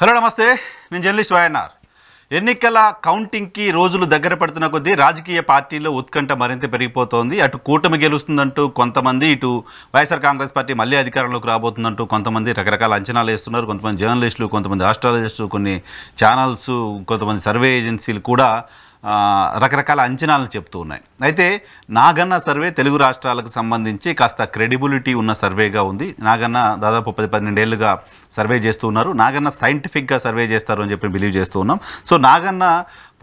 Hello నమస్తే, నేను journalist YNR. ఎన్నికల కౌంటింగ్కి రోజులు దగ్గర పడుతున్న కొద్దీ రాజకీయ పార్టీల్లో ఉత్కంఠ మరింత పెరిగిపోతోంది. అటు కూటమి గెలుస్తుందంటూ కొంతమంది, ఇటు వైఎస్ఆర్ కాంగ్రెస్ పార్టీ మళ్ళీ అధికారంలోకి రాబోతుందంటూ కొంతమంది రకరకాల అంచనాలు వేస్తున్నారు. కొంతమంది జర్నలిస్టులు, కొంతమంది ఆస్ట్రాలజిస్టులు, కొన్ని ఛానల్స్, కొంతమంది సర్వే ఏజెన్సీలు కూడా రకరకాల అంచనాలను చెప్తూ ఉన్నాయి. అయితే నాగన్న సర్వే తెలుగు రాష్ట్రాలకు సంబంధించి కాస్త క్రెడిబిలిటీ ఉన్న సర్వేగా ఉంది. నాగన్న దాదాపు 10-12 ఏళ్ళుగా సర్వే చేస్తూ ఉన్నారు. నాగన్న సైంటిఫిక్గా సర్వే చేస్తారు అని చెప్పి బిలీవ్ చేస్తూ ఉన్నాం. సో నాగన్న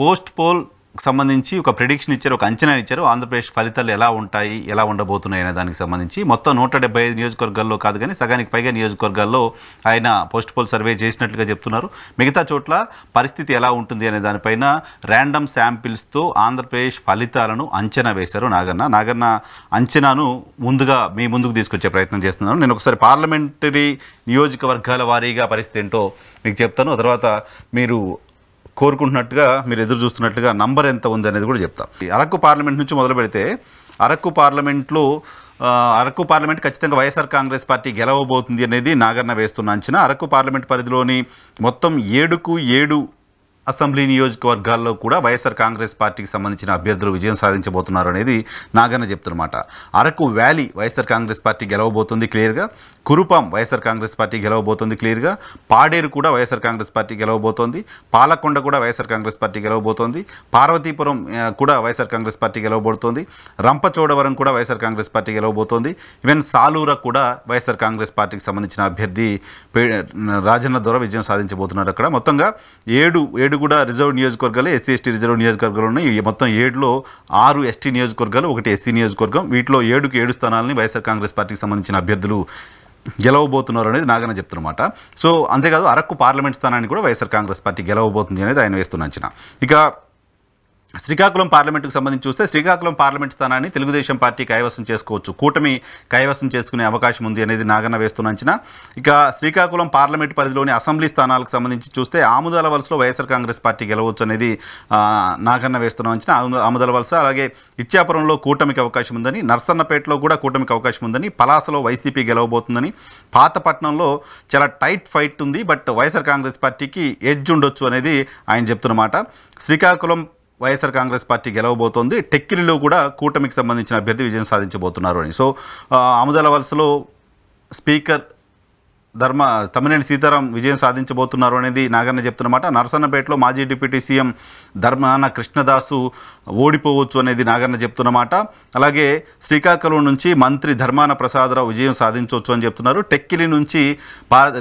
పోస్ట్ పోల్ సంబంధించి ఒక ప్రిడిక్షన్ ఇచ్చారు, ఒక అంచనా ఇచ్చారు. ఆంధ్రప్రదేశ్ ఫలితాలు ఎలా ఉంటాయి, ఎలా ఉండబోతున్నాయి అనే దానికి సంబంధించి మొత్తం 175 నియోజకవర్గాల్లో కాదు కానీ సగానికి పైగా నియోజకవర్గాల్లో ఆయన పోస్ట్ పోల్ సర్వే చేసినట్లుగా చెప్తున్నారు. మిగతా చోట్ల పరిస్థితి ఎలా ఉంటుంది అనే దానిపైన ర్యాండమ్ శాంపిల్స్తో ఆంధ్రప్రదేశ్ ఫలితాలను అంచనా వేశారు నాగన్న అంచనాను ముందుగా మీ ముందుకు తీసుకొచ్చే ప్రయత్నం చేస్తున్నాను. నేను ఒకసారి పార్లమెంటరీ నియోజకవర్గాల వారీగా పరిస్థితి ఏంటో మీకు చెప్తాను. ఆ తర్వాత మీరు కోరుకుంటున్నట్టుగా, మీరు ఎదురు చూస్తున్నట్లుగా నంబర్ ఎంత ఉంది అనేది కూడా చెప్తా. అరకు పార్లమెంట్ నుంచి మొదలు పెడితే అరకు పార్లమెంట్ ఖచ్చితంగా వైఎస్ఆర్ కాంగ్రెస్ పార్టీ గెలవబోతుంది అనేది నాగన్న వేస్తున్న అంచనా. అరకు పార్లమెంట్ పరిధిలోని మొత్తం 7 అసెంబ్లీ నియోజకవర్గాల్లో కూడా వైఎస్ఆర్ కాంగ్రెస్ పార్టీకి సంబంధించిన అభ్యర్థులు విజయం సాధించబోతున్నారు అనేది నాగన్న చెప్తున్నమాట. అరకు వ్యాలీ వైఎస్ఆర్ కాంగ్రెస్ పార్టీ గెలవబోతుంది క్లియర్గా. కురుపాం వైఎస్ఆర్ కాంగ్రెస్ పార్టీ గెలవబోతుంది క్లియర్గా. పాడేరు కూడా వైఎస్ఆర్ కాంగ్రెస్ పార్టీ గెలవబోతోంది. పాలకొండ కూడా వైఎస్ఆర్ కాంగ్రెస్ పార్టీ గెలవబోతోంది. పార్వతీపురం కూడా వైఎస్ఆర్ కాంగ్రెస్ పార్టీ గెలవబోతోంది. రంపచోడవరం కూడా వైఎస్ఆర్ కాంగ్రెస్ పార్టీ గెలవబోతోంది. ఈవెన్ సాలూర కూడా వైఎస్ఆర్ కాంగ్రెస్ పార్టీకి సంబంధించిన అభ్యర్థి రాజన్న ద్వారా విజయం సాధించబోతున్నారు. అక్కడ మొత్తంగా 7 కూడా రిజర్వ్ నియోజకవర్గాలు, ఎస్సీ ఎస్టీ రిజర్వ్ నియోజకవర్గాలు ఉన్నాయి. మొత్తం 7లో 6 ఎస్టీ నియోజకవర్గాలు, 1 ఎస్సీ నియోజకవర్గం. వీటిలో 7 స్థానాలని వైఎస్ఆర్ కాంగ్రెస్ పార్టీకి సంబంధించిన అభ్యర్థులు గెలవబోతున్నారు అనేది నాగన్న చెప్తున్నమాట. సో అంతేకాదు అరకు పార్లమెంట్ స్థానాన్ని కూడా వైఎస్ఆర్ కాంగ్రెస్ పార్టీ గెలవబోతుంది అనేది ఆయన వేస్తున్న అంచనా. ఇక శ్రీకాకుళం పార్లమెంటుకు సంబంధించి చూస్తే శ్రీకాకుళం పార్లమెంట్ స్థానాన్ని తెలుగుదేశం పార్టీ కైవసం చేసుకోవచ్చు, కూటమి కైవసం చేసుకునే అవకాశం ఉంది అనేది నాగన్న వేస్తున్న అంచనా. ఇక శ్రీకాకుళం పార్లమెంట్ పరిధిలోని అసెంబ్లీ స్థానాలకు సంబంధించి చూస్తే ఆముదాల వలసలో వైఎస్ఆర్ కాంగ్రెస్ పార్టీ గెలవచ్చు అనేది నాగన్న వేస్తున్న అంచనా. ఆముదాల వలస, అలాగే ఇచ్చాపురంలో కూటమికి అవకాశం ఉందని, నర్సన్నపేటలో కూడా కూటమికి అవకాశం ఉందని, పలాసలో వైసీపీ గెలవబోతుందని, పాతపట్నంలో చాలా టైట్ ఫైట్ ఉంది బట్ వైఎస్ఆర్ కాంగ్రెస్ పార్టీకి ఎడ్జ్ ఉండొచ్చు అనేది ఆయన చెప్తున్నమాట. శ్రీకాకుళం వైఎస్ఆర్ కాంగ్రెస్ పార్టీ గెలవబోతోంది. టెక్కిలిలో కూడా కూటమికి సంబంధించిన అభ్యర్థి విజయం సాధించబోతున్నారు అని. సో ఆముదాల వలసలో స్పీకర్ తమ్మినేని సీతారాం విజయం సాధించబోతున్నారు అనేది నాగన్న చెప్తున్నమాట. నరసన్నపేటలో మాజీ డిప్యూటీ సీఎం ధర్మాన కృష్ణదాసు ఓడిపోవచ్చు అనేది నాగన్న చెప్తున్నమాట. అలాగే శ్రీకాకుళం నుంచి మంత్రి ధర్మాన ప్రసాదరావు విజయం సాధించవచ్చు అని చెప్తున్నారు. టెక్కిలి నుంచి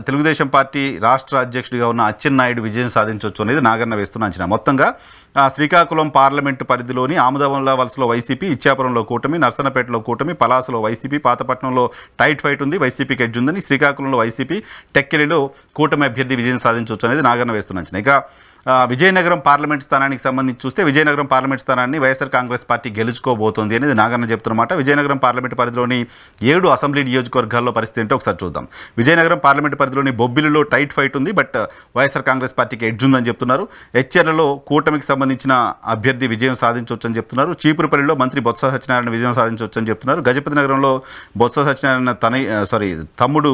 తెలుగుదేశం పార్టీ రాష్ట్ర అధ్యక్షుడిగా ఉన్న అచ్చెన్నాయుడు విజయం సాధించవచ్చు అనేది నాగన్న వేస్తున్న అంచనా. మొత్తంగా శ్రీకాకుళం పార్లమెంటు పరిధిలోని ఆముదాల వలసలో వైసీపీ, ఇచ్చాపురంలో కూటమి, నర్సన్నపేటలో కూటమి, పలాసలో వైసీపీ, పాతపట్నంలో టైట్ ఫైట్ ఉంది, వైసీపీకి ఎడ్జ్ ఉందని, శ్రీకాకుళంలో వైసీపీ, టెక్కిలిలో కూటమి అభ్యర్థి విజయం సాధించవచ్చు అనేది నాగన్న వేస్తున్న అంచనా. ఇక విజయనగరం పార్లమెంట్ స్థానానికి సంబంధించి చూస్తే విజయనగరం పార్లమెంట్ స్థానాన్ని వైఎస్ఆర్ కాంగ్రెస్ పార్టీ గెలుచుకోబోతోంది అనేది నాగన్న చెప్తున్నమాట. విజయనగరం పార్లమెంట్ పరిధిలోని 7 అసెంబ్లీ నియోజకవర్గాల్లో పరిస్థితి ఏంటో ఒకసారి చూద్దాం. విజయనగరం పార్లమెంట్ పరిధిలోని బొబ్బిలిలో టైట్ ఫైట్ ఉంది బట్ వైఎస్ఆర్ కాంగ్రెస్ పార్టీకి ఎడ్జ్ ఉందని చెప్తున్నారు. హెచ్ఎర్లలో కూటమికి సంబంధించిన అభ్యర్థి విజయం సాధించవచ్చు అని చెప్తున్నారు. చీపురుపల్లిలో మంత్రి బొత్స సత్యనారాయణ విజయం సాధించవచ్చు అని చెప్తున్నారు. గజపతి నగరంలో బొత్స సత్యనారాయణ తమ్ముడు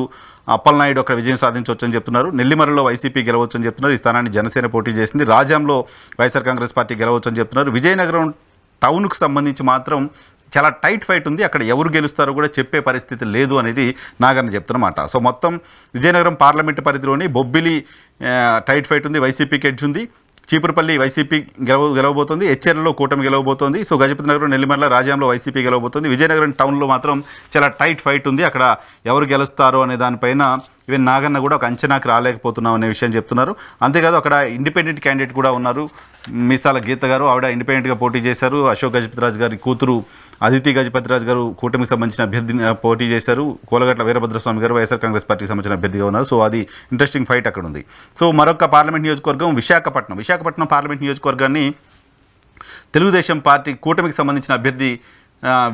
అప్పలనాయుడు అక్కడ విజయం సాధించవచ్చు అని చెప్తున్నారు. నెల్లిమరలో వైసీపీ గెలవచ్చు అని చెప్తున్నారు. ఈ స్థానాన్ని జనసేన పోటీ చేసింది. రాజాంలో వైఎస్ఆర్ కాంగ్రెస్ పార్టీ గెలవచ్చు అని చెప్తున్నారు. విజయనగరం టౌన్కు సంబంధించి మాత్రం చాలా టైట్ ఫైట్ ఉంది, అక్కడ ఎవరు గెలుస్తారో కూడా చెప్పే పరిస్థితి లేదు అనేది నాగన్న చెప్తున్నమాట. సో మొత్తం విజయనగరం పార్లమెంటు పరిధిలోని బొబ్బిలి టైట్ ఫైట్ ఉంది, వైసీపీకి ఎడ్జ్ ఉంది. చీపురుపల్లి వైసీపీ గెలవబోతోంది. హెచ్ఆర్లో కూటమి గెలవబోతోంది. సో గజపతి నగరం, నెల్లిమర్ల, రాజాంలో వైసీపీ గెలవబోతోంది. విజయనగరం టౌన్లో మాత్రం చాలా టైట్ ఫైట్ ఉంది, అక్కడ ఎవరు గెలుస్తారో అనే దానిపైన ఈవెన్ నాగన్న కూడా ఒక అంచనాకు రాలేకపోతున్నాం అనే విషయం చెప్తున్నారు. అంతేకాదు అక్కడ ఇండిపెండెంట్ క్యాండిడేట్ కూడా ఉన్నారు, మీసాల గీత గారు. ఆవిడ ఇండిపెండెంట్గా పోటీ చేశారు. అశోక్ గజపతిరాజు గారి కూతురు అదితి గజపతిరాజు గారు కూటమికి సంబంధించిన అభ్యర్థి పోటీ చేశారు. కోలగట్ల వీరభద్రస్వామి గారు వైఎస్ఆర్ కాంగ్రెస్ పార్టీకి సంబంధించిన అభ్యర్థిగా ఉన్నారు. సో అది ఇంట్రెస్టింగ్ ఫైట్ అక్కడ ఉంది. సో మరొక పార్లమెంట్ నియోజకవర్గం విశాఖపట్నం పార్లమెంట్ నియోజకవర్గాన్ని తెలుగుదేశం పార్టీ కూటమికి సంబంధించిన అభ్యర్థి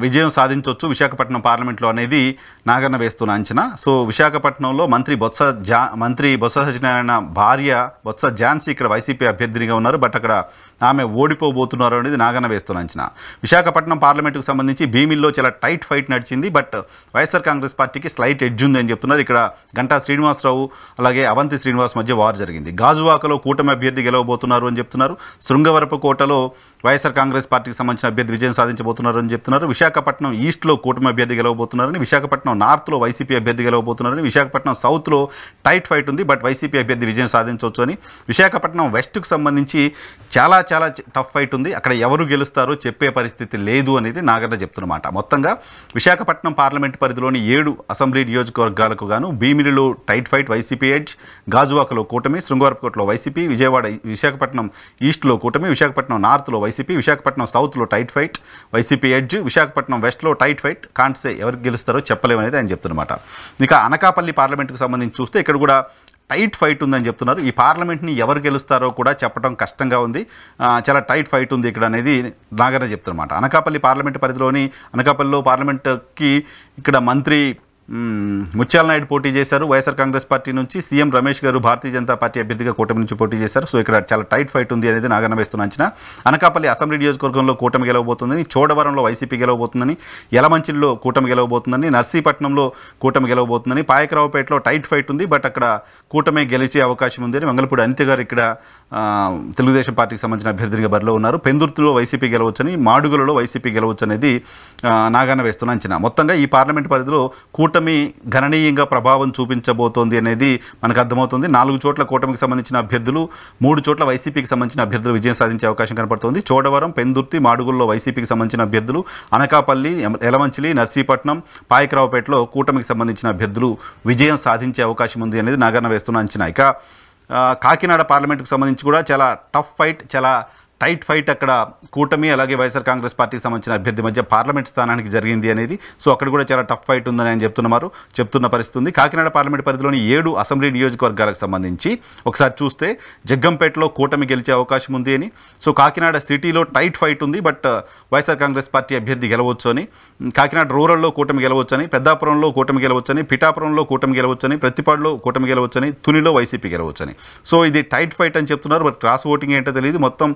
విజయం సాధించవచ్చు విశాఖపట్నం పార్లమెంట్లో అనేది నాగన్న వేస్తున్న అంచనా. సో విశాఖపట్నంలో మంత్రి బొత్స సత్యనారాయణ భార్య బొత్స ఝాన్సీ ఇక్కడ వైసీపీ అభ్యర్థినిగా ఉన్నారు. బట్ అక్కడ ఆమె ఓడిపోబోతున్నారు అనేది నాగన్న వేస్తున్న అంచనా. విశాఖపట్నం పార్లమెంటుకు సంబంధించి భీమిల్లో చాలా టైట్ ఫైట్ నడిచింది. బట్ వైఎస్ఆర్ కాంగ్రెస్ పార్టీకి స్లైట్ ఎడ్జ్ ఉంది అని చెప్తున్నారు. ఇక్కడ గంటా శ్రీనివాసరావు అలాగే అవంతి శ్రీనివాస్ మధ్య వార్ జరిగింది. గాజువాకలో కూటమి అభ్యర్థి గెలవబోతున్నారు అని చెప్తున్నారు. శృంగవరపుకోటలో వైఎస్ఆర్ కాంగ్రెస్ పార్టీకి సంబంధించిన అభ్యర్థి విజయం సాధించబోతున్నారు అని చెప్తున్నారు. విశాఖపట్నం ఈస్ట్లో కూటమి అభ్యర్థి గెలవబోతున్నారని, విశాఖపట్నం నార్త్లో వైసీపీ అభ్యర్థి గెలవబోతున్నారని, విశాఖపట్నం సౌత్లో టైట్ ఫైట్ ఉంది బట్ వైసీపీ అభ్యర్థి విజయం సాధించవచ్చు అని, విశాఖపట్నం వెస్ట్కు సంబంధించి చాలా చాలా టఫ్ ఫైట్ ఉంది, అక్కడ ఎవరు గెలుస్తారో చెప్పే పరిస్థితి లేదు అనేది నాగన్న చెప్తున్నమాట. మొత్తంగా విశాఖపట్నం పార్లమెంట్ పరిధిలోని 7 అసెంబ్లీ నియోజకవర్గాలకు గాను భీమిలిలో టైట్ ఫైట్ వైసీపీ ఎడ్జ్, గాజువాకలో కూటమి, శృంగవరపుకోటలో వైసీపీ, విశాఖపట్నం ఈస్ట్లో కూటమి, విశాఖపట్నం నార్త్లో వైసీపీ, విశాఖపట్నం సౌత్లో tight fight YCP edge, Visakhapatnam వెస్ట్లో టైట్ ఫైట్, కాంట్సే ఎవరు గెలుస్తారో చెప్పలేము అనేది ఆయన చెప్తున్నమాట. ఇక అనకాపల్లి పార్లమెంట్కు సంబంధించి చూస్తే ఇక్కడ కూడా టైట్ ఫైట్ ఉందని చెప్తున్నారు. ఈ పార్లమెంట్ని ఎవరు గెలుస్తారో కూడా చెప్పడం కష్టంగా ఉంది, చాలా టైట్ ఫైట్ ఉంది ఇక్కడ అనేది నాగన్న చెప్తున్నమాట. అనకాపల్లి పార్లమెంట్ పరిధిలోని అనకాపల్లిలో పార్లమెంట్కి ఇక్కడ మంత్రి ముత్యాల నాయుడు పోటీ చేశారు వైఎస్ఆర్ కాంగ్రెస్ పార్టీ నుంచి. సీఎం రమేష్ గారు భారతీయ జనతా పార్టీ అభ్యర్థిగా కూటమి నుంచి పోటీ చేశారు. సో ఇక్కడ చాలా టైట్ ఫైట్ ఉంది అనేది నాగన్న వేస్తున్న అంచనా. అనకాపల్లి అసెంబ్లీ నియోజకవర్గంలో కూటమి గెలవబోతుందని, చోడవరంలో వైసీపీ గెలవబోతుందని, యలమంచిలిలో కూటమి గెలవబోతుందని, నర్సీపట్నంలో కూటమి గెలవబోతుందని, పాయకరావుపేటలో టైట్ ఫైట్ ఉంది బట్ అక్కడ కూటమి గెలిచే అవకాశం ఉంది అని మంగళపూడి అనిత గారు ఇక్కడ తెలుగుదేశం పార్టీకి సంబంధించిన అభ్యర్థిగా బరిలో ఉన్నారు. పెందుర్తిలో వైసీపీ గెలవచ్చని, మాడుగులలో వైసీపీ గెలవచ్చు అనేది నాగన్న వేస్తున్న అంచనా. మొత్తంగా ఈ పార్లమెంట్ పరిధిలో కూటమి గణనీయంగా ప్రభావం చూపించబోతోంది అనేది మనకు అర్థమవుతుంది. 4 చోట్ల కూటమికి సంబంధించిన అభ్యర్థులు, 3 చోట్ల వైసీపీకి సంబంధించిన అభ్యర్థులు విజయం సాధించే అవకాశం కనపడుతోంది. చోడవరం, పెందుర్తి, మాడుగుల్లో వైసీపీకి సంబంధించిన అభ్యర్థులు, అనకాపల్లి, యలమంచిలి, నర్సీపట్నం, పాయకరావుపేటలో కూటమికి సంబంధించిన అభ్యర్థులు విజయం సాధించే అవకాశం ఉంది అనేది నాగన్న వేస్తున్న అంచనా. ఇక కాకినాడ పార్లమెంటుకు సంబంధించి కూడా చాలా టఫ్ ఫైట్, చాలా టైట్ ఫైట్ అక్కడ కూటమి అలాగే వైఎస్ఆర్ కాంగ్రెస్ పార్టీకి సంబంధించిన అభ్యర్థి మధ్య పార్లమెంట్ స్థానానికి జరిగింది అనేది. సో అక్కడ కూడా చాలా టఫ్ ఫైట్ ఉందని ఆయన చెప్తున్న పరిస్థితి ఉంది. కాకినాడ పార్లమెంట్ పరిధిలోని 7 అసెంబ్లీ నియోజకవర్గాలకు సంబంధించి ఒకసారి చూస్తే జగ్గంపేటలో కూటమి గెలిచే అవకాశం ఉంది అని. సో కాకినాడ సిటీలో టైట్ ఫైట్ ఉంది బట్ వైఎస్ఆర్ కాంగ్రెస్ పార్టీ అభ్యర్థి గెలవచ్చు అని, కాకినాడ రూరల్లో కూటమి గెలవచ్చని, పెద్దాపురంలో కూటమి గెలవచ్చని, పిఠాపురంలో కూటమి గెలవచ్చని, ప్రతిపాడులో కూటమి గెలవచ్చని, తునిలో వైసీపీ గెలవచ్చని. సో ఇది టైట్ ఫైట్ అని చెప్తున్నారు బట్ క్రాస్ ఓటింగ్ ఏంటో తెలియదు. మొత్తం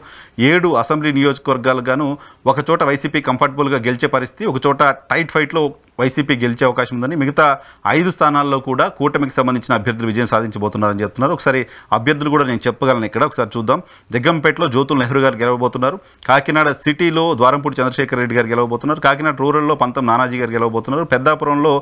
7 అసెంబ్లీ నియోజకవర్గాలు గాను ఒక చోట వైసీపీ కంఫర్టబుల్గా గెలిచే పరిస్థితి, ఒక చోట టైట్ ఫైట్లో వైసీపీ గెలిచే అవకాశం ఉందని, మిగతా 5 స్థానాల్లో కూడా కూటమికి సంబంధించిన అభ్యర్థులు విజయం సాధించబోతున్నారని చెప్తున్నారు. ఒకసారి అభ్యర్థులు కూడా నేను చెప్పగలను ఇక్కడ, ఒకసారి చూద్దాం. జగ్గంపేటలో జ్యోతుల్ నెహ్రూ గారు గెలవబోతున్నారు, కాకినాడ సిటీలో ద్వారంపూడి చంద్రశేఖర్ రెడ్డి గారు గెలవబోతున్నారు, కాకినాడ రూరల్లో పంతం నానాజీ గారు గెలవబోతున్నారు, పెద్దాపురంలో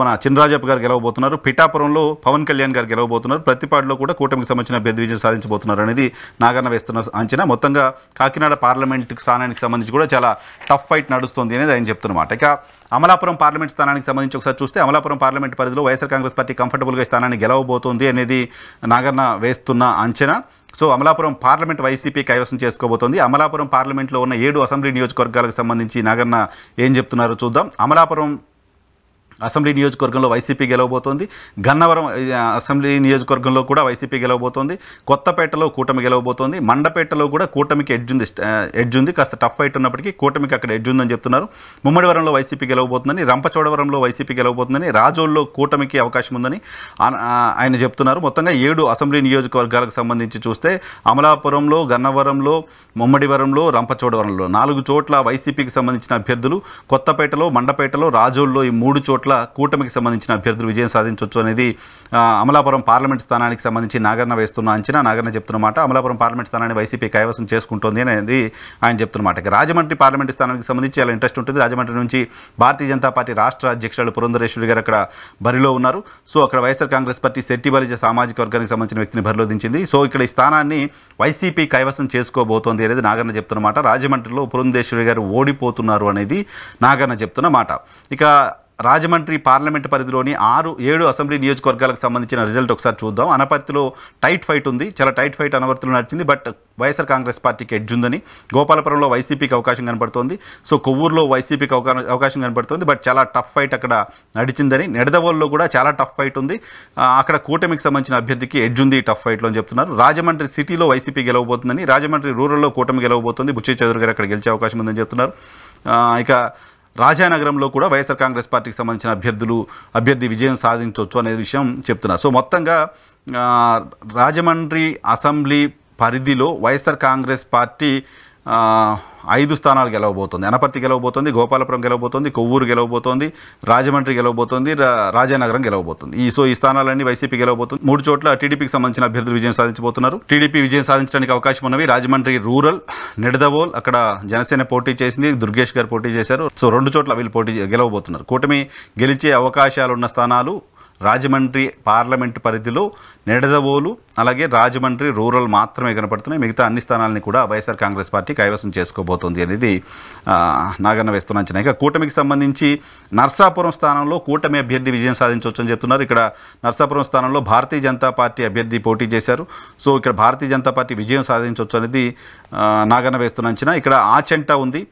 మన చినరాజప్ప గారు గెలవబోతున్నారు, పిఠాపురంలో పవన్ కళ్యాణ్ గారు గెలవబోతున్నారు, ప్రతిపాడులో కూడా కూటమికి సంబంధించిన అభ్యర్థి విజయం సాధించబోతున్నారు అనేది నాగన్న వేస్తున్న అంచనా. మొత్తంగా కాకినాడ పార్లమెంట్ స్థానానికి సంబంధించి కూడా చాలా టఫ్ ఫైట్ నడుస్తుంది అనేది ఆయన చెప్తున్నమాట. ఇక అమలాపురం పార్లమెంట్ స్థానానికి సంబంధించి ఒకసారి చూస్తే అమలాపురం పార్లమెంట్ పరిధిలో వైఎస్ఆర్ కాంగ్రెస్ పార్టీ కంఫర్టబుల్గా స్థానాన్ని గెలవబోతోంది అనేది నాగన్న వేస్తున్న అంచనా. సో అమలాపురం పార్లమెంట్ వైసీపీ కైవసం చేసుకోబోతోంది. అమలాపురం పార్లమెంట్లో ఉన్న 7 అసెంబ్లీ నియోజకవర్గాలకు సంబంధించి నాగన్న ఏం చెప్తున్నారో చూద్దాం. అమలాపురం అసెంబ్లీ నియోజకవర్గంలో వైసీపీ గెలవబోతోంది, గన్నవరం అసెంబ్లీ నియోజకవర్గంలో కూడా వైసీపీ గెలవబోతోంది, కొత్తపేటలో కూటమి గెలవబోతోంది, మండపేటలో కూడా కూటమికి ఎడ్జ్ ఉంది, కాస్త టఫ్ ఫైట్ ఉన్నప్పటికీ కూటమికి అక్కడ ఎడ్జ్ ఉందని చెప్తున్నారు. ముమ్మడివరంలో వైసీపీ గెలవబోతుందని, రంపచోడవరంలో వైసీపీ గెలవబోతుందని, రాజోల్లో కూటమికి అవకాశం ఉందని ఆయన చెప్తున్నారు. మొత్తంగా 7 అసెంబ్లీ నియోజకవర్గాలకు సంబంధించి చూస్తే అమలాపురంలో, గన్నవరంలో, ముమ్మడివరంలో, రంపచోడవరంలో 4 చోట్ల వైసీపీకి సంబంధించిన అభ్యర్థులు, కొత్తపేటలో, మండపేటలో, రాజోల్లో ఈ 3 చోట్ల కూటమికి సంబంధించిన అభ్యర్థులు విజయం సాధించవచ్చు అనేది అమలాపురం పార్లమెంట్ స్థానానికి సంబంధించి నాగన్న వేస్తున్న అంచనా. నాగన్న చెప్తున్నమాట అమలాపురం పార్లమెంట్ స్థానాన్ని వైసీపీ కైవసం చేసుకుంటోంది అనేది ఆయన చెప్తున్నమాట. ఇక రాజమండ్రి పార్లమెంట్ స్థానానికి సంబంధించి చాలా ఇంట్రెస్ట్ ఉంటుంది. రాజమండ్రి నుంచి భారతీయ జనతా పార్టీ రాష్ట్ర అధ్యక్షురాలు పురంధరేశ్వరి గారు అక్కడ బరిలో ఉన్నారు. సో అక్కడ వైఎస్ఆర్ కాంగ్రెస్ పార్టీ శెట్టి బలిజ సామాజిక వర్గానికి సంబంధించిన వ్యక్తిని బరిలో దించింది. సో ఇక్కడ ఈ స్థానాన్ని వైసీపీ కైవసం చేసుకోబోతోంది అనేది నాగన్న చెప్తున్నమాట. రాజమండ్రిలో పురంధరేశ్వరి గారు ఓడిపోతున్నారు అనేది నాగన్న చెప్తున్నమాట. ఇక రాజమండ్రి పార్లమెంట్ పరిధిలోని 6-7 అసెంబ్లీ నియోజకవర్గాలకు సంబంధించిన రిజల్ట్ ఒకసారి చూద్దాం. అనపర్తిలో టైట్ ఫైట్ ఉంది, చాలా టైట్ ఫైట్ అనవర్తిలో నడిచింది. బట్ వైఎస్ఆర్ కాంగ్రెస్ పార్టీకి ఎడ్జ్ ఉందని. గోపాలపురంలో వైసీపీకి అవకాశం కనపడుతోంది. సో కొవ్వూరులో వైసీపీకి అవకాశం కనపడుతోంది. బట్ చాలా టఫ్ ఫైట్ అక్కడ నడిచిందని. నిడదవోలులో కూడా చాలా టఫ్ ఫైట్ ఉంది. అక్కడ కూటమికి సంబంధించిన అభ్యర్థికి ఎడ్జ్ ఉంది టఫ్ ఫైట్లో అని చెప్తున్నారు. రాజమండ్రి సిటీలో వైసీపీ గెలవబోతుందని, రాజమండ్రి రూరల్లో కూటమి గెలవబోతుంది. బుచ్చి చౌదరి గారు అక్కడ గెలిచే అవకాశం ఉందని చెప్తున్నారు. ఇక రాజానగరంలో కూడా వైఎస్ఆర్ కాంగ్రెస్ పార్టీకి సంబంధించిన అభ్యర్థి విజయం సాధించవచ్చు అనే విషయం చెప్తున్నారు. సో మొత్తంగా రాజమండ్రి అసెంబ్లీ పరిధిలో వైఎస్ఆర్ కాంగ్రెస్ పార్టీ 5 స్థానాలు గెలవబోతోంది. అనపర్తి గెలవబోతోంది, గోపాలపురం గెలవబోతోంది, కొవ్వూరు గెలవబోతోంది, రాజమండ్రి గెలవబోతోంది, రాజానగరం గెలవబోతుంది. ఈ స్థానాలన్నీ వైసీపీ గెలవబోతుంది. 3 చోట్ల టీడీపీకి సంబంధించిన అభ్యర్థులు విజయం సాధించబోతున్నారు. టీడీపీ విజయం సాధించడానికి అవకాశం ఉన్నవి రాజమండ్రి రూరల్, నిడదవోల్, అక్కడ జనసేన పోటీ చేసింది, దుర్గేష్ గారు పోటీ చేశారు. సో 2 చోట్ల వీళ్ళు గెలవబోతున్నారు. కూటమి గెలిచే అవకాశాలున్న స్థానాలు రాజమండ్రి పార్లమెంటు పరిధిలో నిడదవోలు, అలాగే రాజమండ్రి రూరల్ మాత్రమే కనపడుతున్నాయి. మిగతా అన్ని స్థానాలని కూడా వైఎస్ఆర్ కాంగ్రెస్ పార్టీ కైవసం చేసుకోబోతోంది అనేది నాగన్న వేస్తున్న అంచనా. ఇక కూటమికి సంబంధించి నర్సాపురం స్థానంలో కూటమి అభ్యర్థి విజయం సాధించవచ్చు అని చెప్తున్నారు. ఇక్కడ నర్సాపురం స్థానంలో భారతీయ జనతా పార్టీ అభ్యర్థి పోటీ చేశారు. సో ఇక్కడ భారతీయ జనతా పార్టీ విజయం సాధించవచ్చు అనేది నాగన్న వేస్తున్న అంచనా. ఇక్కడ ఆచంట ఉంది.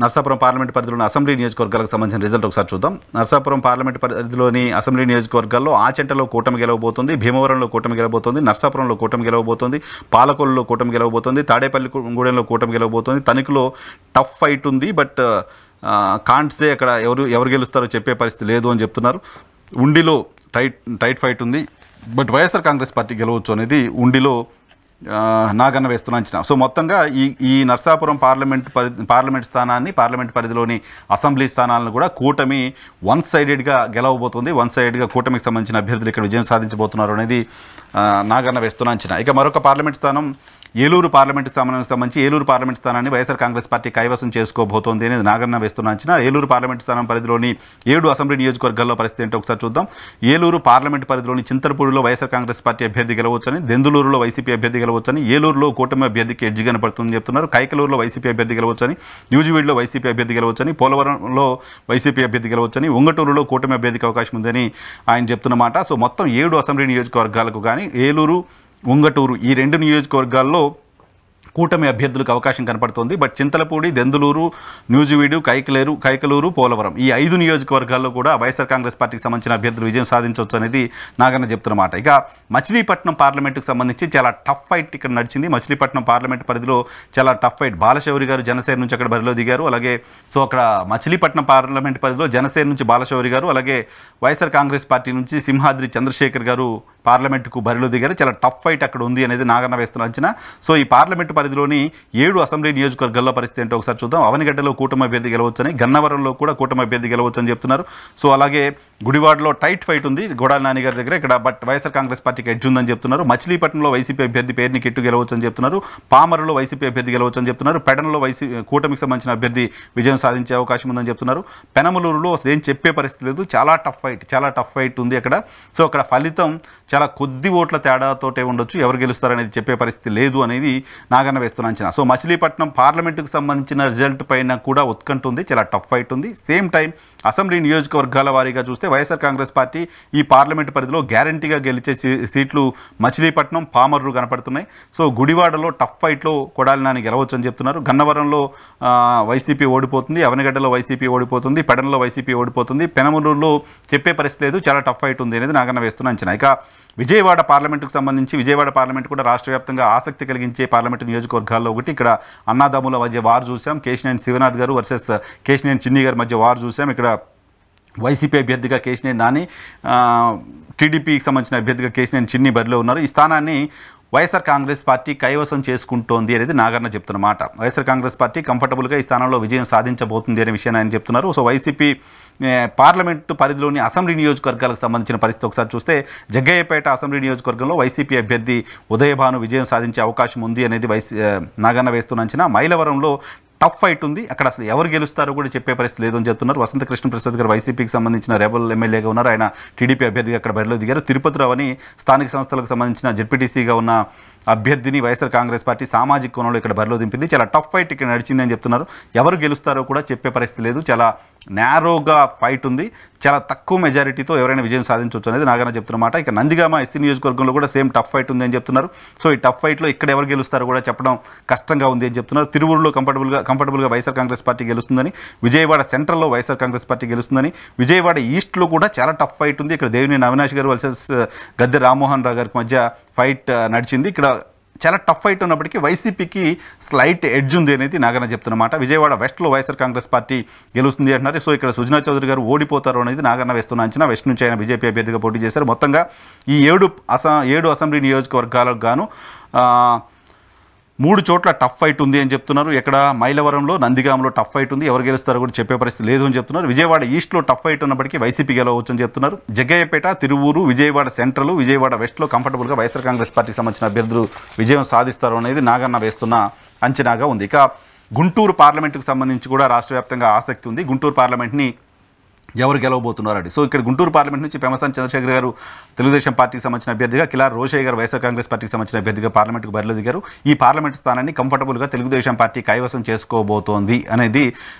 నర్సాపురం పార్లమెంట్ పరిధిలోని అసెంబ్లీ నియోజకవర్గాలకు సంబంధించిన రిజల్ట్ ఒకసారి చూద్దాం. నర్సాపురం పార్లమెంట్ పరిధిలోని అసెంబ్లీ నియోజకవర్గాల్లో ఆచెంటలో కూటమి గెలవబోతుంది, భీమవరంలో కూటమి గెలవబోతుంది, నర్సాపురంలో కూటమి గెలవబోతుంది, పాలకొల్లులో కూటమి గెలవబోతుంది, తాడేపల్లిగూడెంలో కూటమి గెలవబోతుంది. తణుకులో టఫ్ ఫైట్ ఉంది. బట్ కాంట్సే అక్కడ ఎవరు గెలుస్తారో చెప్పే పరిస్థితి లేదు అని చెప్తున్నారు. ఉండిలో టైట్ ఫైట్ ఉంది. బట్ వైఎస్ఆర్ కాంగ్రెస్ పార్టీ గెలవచ్చు అనేది ఉండిలో నాగన్న వేస్తున్న అంచనా. సో మొత్తంగా ఈ నర్సాపురం పార్లమెంట్ స్థానాన్ని, పార్లమెంట్ పరిధిలోని అసెంబ్లీ స్థానాలను కూడా కూటమి వన్ సైడెడ్గా గెలవబోతుంది. వన్ సైడెడ్గా కూటమికి సంబంధించిన అభ్యర్థులు ఇక్కడ విజయం సాధించబోతున్నారు అనేది నాగన్న వేస్తున్న అంచనా. ఇక మరొక పార్లమెంట్ స్థానం ఏలూరు పార్లమెంటు స్థానానికి సంబంధించి ఏలూరు పార్లమెంట్ స్థానాన్ని వైఎస్ఆర్ కాంగ్రెస్ పార్టీ కైవసం చేసుకోబోతోంది అనేది నాగన్న వేస్తున్న అంచనా. ఏలూరు పార్లమెంటు స్థానం పరిధిలోని 7 అసెంబ్లీ నియోజకవర్గాల్లో పరిస్థితి ఏంటో ఒకసారి చూద్దాం. ఏలూరు పార్లమెంట్ పరిధిలోని చింతలపూడిలో వైఎస్ఆర్ కాంగ్రెస్ పార్టీ అభ్యర్థి గెలవచ్చని, దెందులూరులో వైసీపీ అభ్యర్థి గెలవచ్చని, ఏలూరులో కూటమి అభ్యర్థికి ఎడ్జ్ కనపడుతుందని చెప్తున్నారు. కైకలూరులో వైసీపీ అభ్యర్థి గెలవచ్చని, న్యూజివీడ్లో వైసీపీ అభ్యర్థి గెలవచ్చని, పోలవరంలో వైసీపీ అభ్యర్థి గెలవచ్చని, ఉంగటూరులో కూటమి అభ్యర్థికి అవకాశం ఉందని ఆయన చెప్తున్నమాట. సో మొత్తం 7 అసెంబ్లీ నియోజకవర్గాలకు కానీ ఏలూరు, ఉంగటూరు ఈ 2 నియోజకవర్గాల్లో కూటమి అభ్యర్థులకు అవకాశం కనపడుతోంది. బట్ చింతలపూడి, దెందులూరు, న్యూజివీడు, కైకలూరు, పోలవరం ఈ 5 నియోజకవర్గాల్లో కూడా వైఎస్ఆర్ కాంగ్రెస్ పార్టీకి సంబంధించిన అభ్యర్థులు విజయం సాధించవచ్చు అనేది నాగన్న చెప్తున్నమాట. ఇక మచిలీపట్నం పార్లమెంటుకు సంబంధించి చాలా టఫ్ ఫైట్ ఇక్కడ నడిచింది. మచిలీపట్నం పార్లమెంట్ పరిధిలో చాలా టఫ్ ఫైట్. బాలశౌరి గారు జనసేన నుంచి అక్కడ బరిలో దిగారు. అలాగే సో అక్కడ మచిలీపట్నం పార్లమెంట్ పరిధిలో జనసేన నుంచి బాలశౌరి గారు, అలాగే వైఎస్ఆర్ కాంగ్రెస్ పార్టీ నుంచి సింహాద్రి చంద్రశేఖర్ గారు పార్లమెంటుకు బరిలో దిగారు. చాలా టఫ్ ఫైట్ అక్కడ ఉంది అనేది నాగన్న వేస్తున్న అంచనా. సో ఈ పార్లమెంటు పరిధిలోని 7 అసెంబ్లీ నియోజకవర్గాల్లో పరిస్థితి ఏంటో ఒకసారి చూద్దాం. అవనిగడ్డలో కూటమి అభ్యర్థి గెలవచ్చని, గన్నవరంలో కూడా కూటమి అభ్యర్థి గెలవచ్చని చెప్తున్నారు. సో అలాగే గుడివాడలో టైట్ ఫైట్ ఉంది గొడాల నాని గారి దగ్గర. ఇక్కడ బట్ వైఎస్ఆర్ కాంగ్రెస్ పార్టీకి ఎడ్జ్ ఉందని చెప్తున్నారు. మచిలీపట్నంలో వైసీపీ అభ్యర్థి పేరుని కిట్టు గెలవచ్చని చెప్తున్నారు. పామరులో వైసీపీ అభ్యర్థి గెలవచ్చని చెప్తున్నారు. పెడనలో కూటమికి సంబంధించిన అభ్యర్థి విజయం సాధించే అవకాశం ఉందని చెప్తున్నారు. పెనమలూరులో అసలు ఏం చెప్పే పరిస్థితి లేదు. చాలా టఫ్ ఫైట్ ఉంది అక్కడ. సో అక్కడ ఫలితం చాలా కొద్ది ఓట్ల తేడాతోటే ఉండొచ్చు. ఎవరు గెలుస్తారనేది చెప్పే పరిస్థితి లేదు అనేది నాగన్న వేస్తున్న అంచనా. సో మచిలీపట్నం పార్లమెంటుకు సంబంధించిన రిజల్ట్ పైన కూడా ఉత్కంఠ ఉంది. చాలా టఫ్ ఫైట్ ఉంది. సేమ్ టైం అసెంబ్లీ నియోజకవర్గాల వారీగా చూస్తే వైఎస్ఆర్ కాంగ్రెస్ పార్టీ ఈ పార్లమెంటు పరిధిలో గ్యారంటీగా గెలిచే సీట్లు మచిలీపట్నం, పామర్రు కనపడుతున్నాయి. సో గుడివాడలో టఫ్ ఫైట్లో కొడాలి నాని గెలవచ్చు అని చెప్తున్నారు. గన్నవరంలో వైసీపీ ఓడిపోతుంది, అవనిగడ్డలో వైసీపీ ఓడిపోతుంది, పెడనలో వైసీపీ ఓడిపోతుంది, పెనమలూరులో చెప్పే పరిస్థితి లేదు. చాలా టఫ్ ఫైట్ ఉంది అనేది నాగన్న వేస్తున్న అంచనా. ఇక విజయవాడ పార్లమెంటుకు సంబంధించి విజయవాడ పార్లమెంట్ కూడా రాష్ట్ర వ్యాప్తంగా ఆసక్తి కలిగించే పార్లమెంటు నియోజకవర్గాల్లో ఒకటి. ఇక్కడ అన్నాదమ్ముల మధ్య వారు చూసాం. కేశినేని శివనాథ్ గారు వర్సెస్ కేశినేని చిన్ని గారి మధ్య వారు చూసాం. ఇక్కడ వైసీపీ అభ్యర్థిగా కేశినేని నాని, టీడీపీకి సంబంధించిన అభ్యర్థిగా కేశినేని చిన్ని బరిలో ఉన్నారు. ఈ స్థానాన్ని వైఎస్ఆర్ కాంగ్రెస్ పార్టీ కైవసం చేసుకుంటోంది అనేది నాగన్న చెప్తున్నమాట. వైఎస్ఆర్ కాంగ్రెస్ పార్టీ కంఫర్టబుల్గా ఈ స్థానంలో విజయం సాధించబోతుంది అనే విషయాన్ని ఆయన చెప్తున్నారు. సో వైసీపీ పార్లమెంటు పరిధిలోని అసెంబ్లీ నియోజకవర్గాలకు సంబంధించిన పరిస్థితి ఒకసారి చూస్తే జగ్గయ్యపేట అసెంబ్లీ నియోజకవర్గంలో వైసీపీ అభ్యర్థి ఉదయభాను విజయం సాధించే అవకాశం ఉంది అనేది నాగన్న వేస్తున్న అంచనా. మైలవరంలో టఫ్ ఫైట్ ఉంది. అక్కడ అసలు ఎవరు గెలుస్తారో కూడా చెప్పే పరిస్థితి లేదని చెప్తున్నారు. వసంత కృష్ణ ప్రసాద్ గారు వైసీపీకి సంబంధించిన రెబల్ ఎమ్మెల్యేగా ఉన్నారు. ఆయన టీడీపీ అభ్యర్థిగా అక్కడ బరిలో దిగారు. తిరుపతిరావు అని స్థానిక సంస్థలకు సంబంధించిన జెడ్పీటీసీగా ఉన్న అభ్యర్థిని వైఎస్ఆర్ కాంగ్రెస్ పార్టీ సామాజిక కోణంలో ఇక్కడ బరిలో దింపింది. చాలా టఫ్ ఫైట్ ఇక్కడ నడిచింది అని చెప్తున్నారు. ఎవరు గెలుస్తారో కూడా చెప్పే పరిస్థితి లేదు. చాలా నేరోగా ఫైట్ ఉంది. చాలా తక్కువ మెజారిటీతో ఎవరైనా విజయం సాధించవచ్చు అనేది నాగన్న చెప్తున్నమాట. ఇక నందిగామ ఎస్సీ నియోజకవర్గంలో కూడా సేమ్ టఫ్ ఫైట్ ఉంది అని చెప్తున్నారు. సో ఈ టఫ్ ఫైట్లో ఇక్కడ ఎవరు గెలుస్తారో కూడా చెప్పడం కష్టంగా ఉంది అని చెప్తున్నారు. తిరువూరులో కంఫర్టబుల్గా వైఎస్ఆర్ కాంగ్రెస్ పార్టీ గెలుస్తుందని, విజయవాడ సెంట్రల్లో వైఎస్ఆర్ కాంగ్రెస్ పార్టీ గెలుస్తుందని, విజయవాడ ఈస్ట్లో కూడా చాలా టఫ్ ఫైట్ ఉంది. ఇక్కడ దేవినేని అవినాష్ గారు వర్సెస్ గద్దె రామ్మోహన్ రావు గారికి మధ్య ఫైట్ నడిచింది. ఇక్కడ చాలా టఫ్ ఫైట్ ఉన్నప్పటికీ వైసీపీకి స్లైట్ ఎడ్జ్ ఉంది అనేది నాగన్న చెప్తున్నమాట. విజయవాడ వెస్ట్లో వైఎస్ఆర్ కాంగ్రెస్ పార్టీ గెలుస్తుంది అంటున్నారు. సో ఇక్కడ సుజనా చౌదరి గారు ఓడిపోతారు అనేది నాగన్న వేస్తున్న అంచనా. వెస్ట్ నుంచి ఆయన బీజేపీ అభ్యర్థిగా పోటీ చేశారు. మొత్తంగా ఈ 7 అసెంబ్లీ నియోజకవర్గాలకు గాను 3 చోట్ల టఫ్ ఫైట్ ఉంది అని చెప్తున్నారు. ఇక్కడ మైలవరంలో, నందిగామలో టఫ్ ఫైట్ ఉంది. ఎవరు గెలుస్తారో కూడా చెప్పే పరిస్థితి లేదు అని చెప్తున్నారు. విజయవాడ ఈస్ట్లో టఫ్ ఫైట్ ఉన్నప్పటికీ వైసీపీ గెలవచ్చు అని చెప్తున్నారు. జగ్గయ్యపేట, తిరువూరు, విజయవాడ సెంట్రల్, విజయవాడ వెస్ట్లో కంఫర్టబుల్గా వైఎస్ఆర్ కాంగ్రెస్ పార్టీకి సంబంధించిన అభ్యర్థులు విజయం సాధిస్తారు అనేది నాగన్న వేస్తున్న అంచనాగా ఉంది. ఇక గుంటూరు పార్లమెంటుకు సంబంధించి కూడా రాష్ట్ర వ్యాప్తంగా ఆసక్తి ఉంది. గుంటూరు పార్లమెంట్ని ఎవరు గెలవబోతున్నారండి. సో ఇక్కడ గుంటూరు పార్లమెంట్ నుంచి పెమసాని చంద్రశేఖర్ గారు తెలుగుదేశం పార్టీకి సంబంధించిన అభ్యర్థిగా, కిలార్ రోషయ్య గారు వైఎస్ఆర్ కాంగ్రెస్ పార్టీకి సంబంధించిన అభ్యర్థిగా పార్లమెంట్కు బరిలో దిగారు. ఈ పార్లమెంట్ స్థానాన్ని కంఫర్టబుల్గా తెలుగుదేశం పార్టీ కైవసం చేసుకోబోతోంది అనేది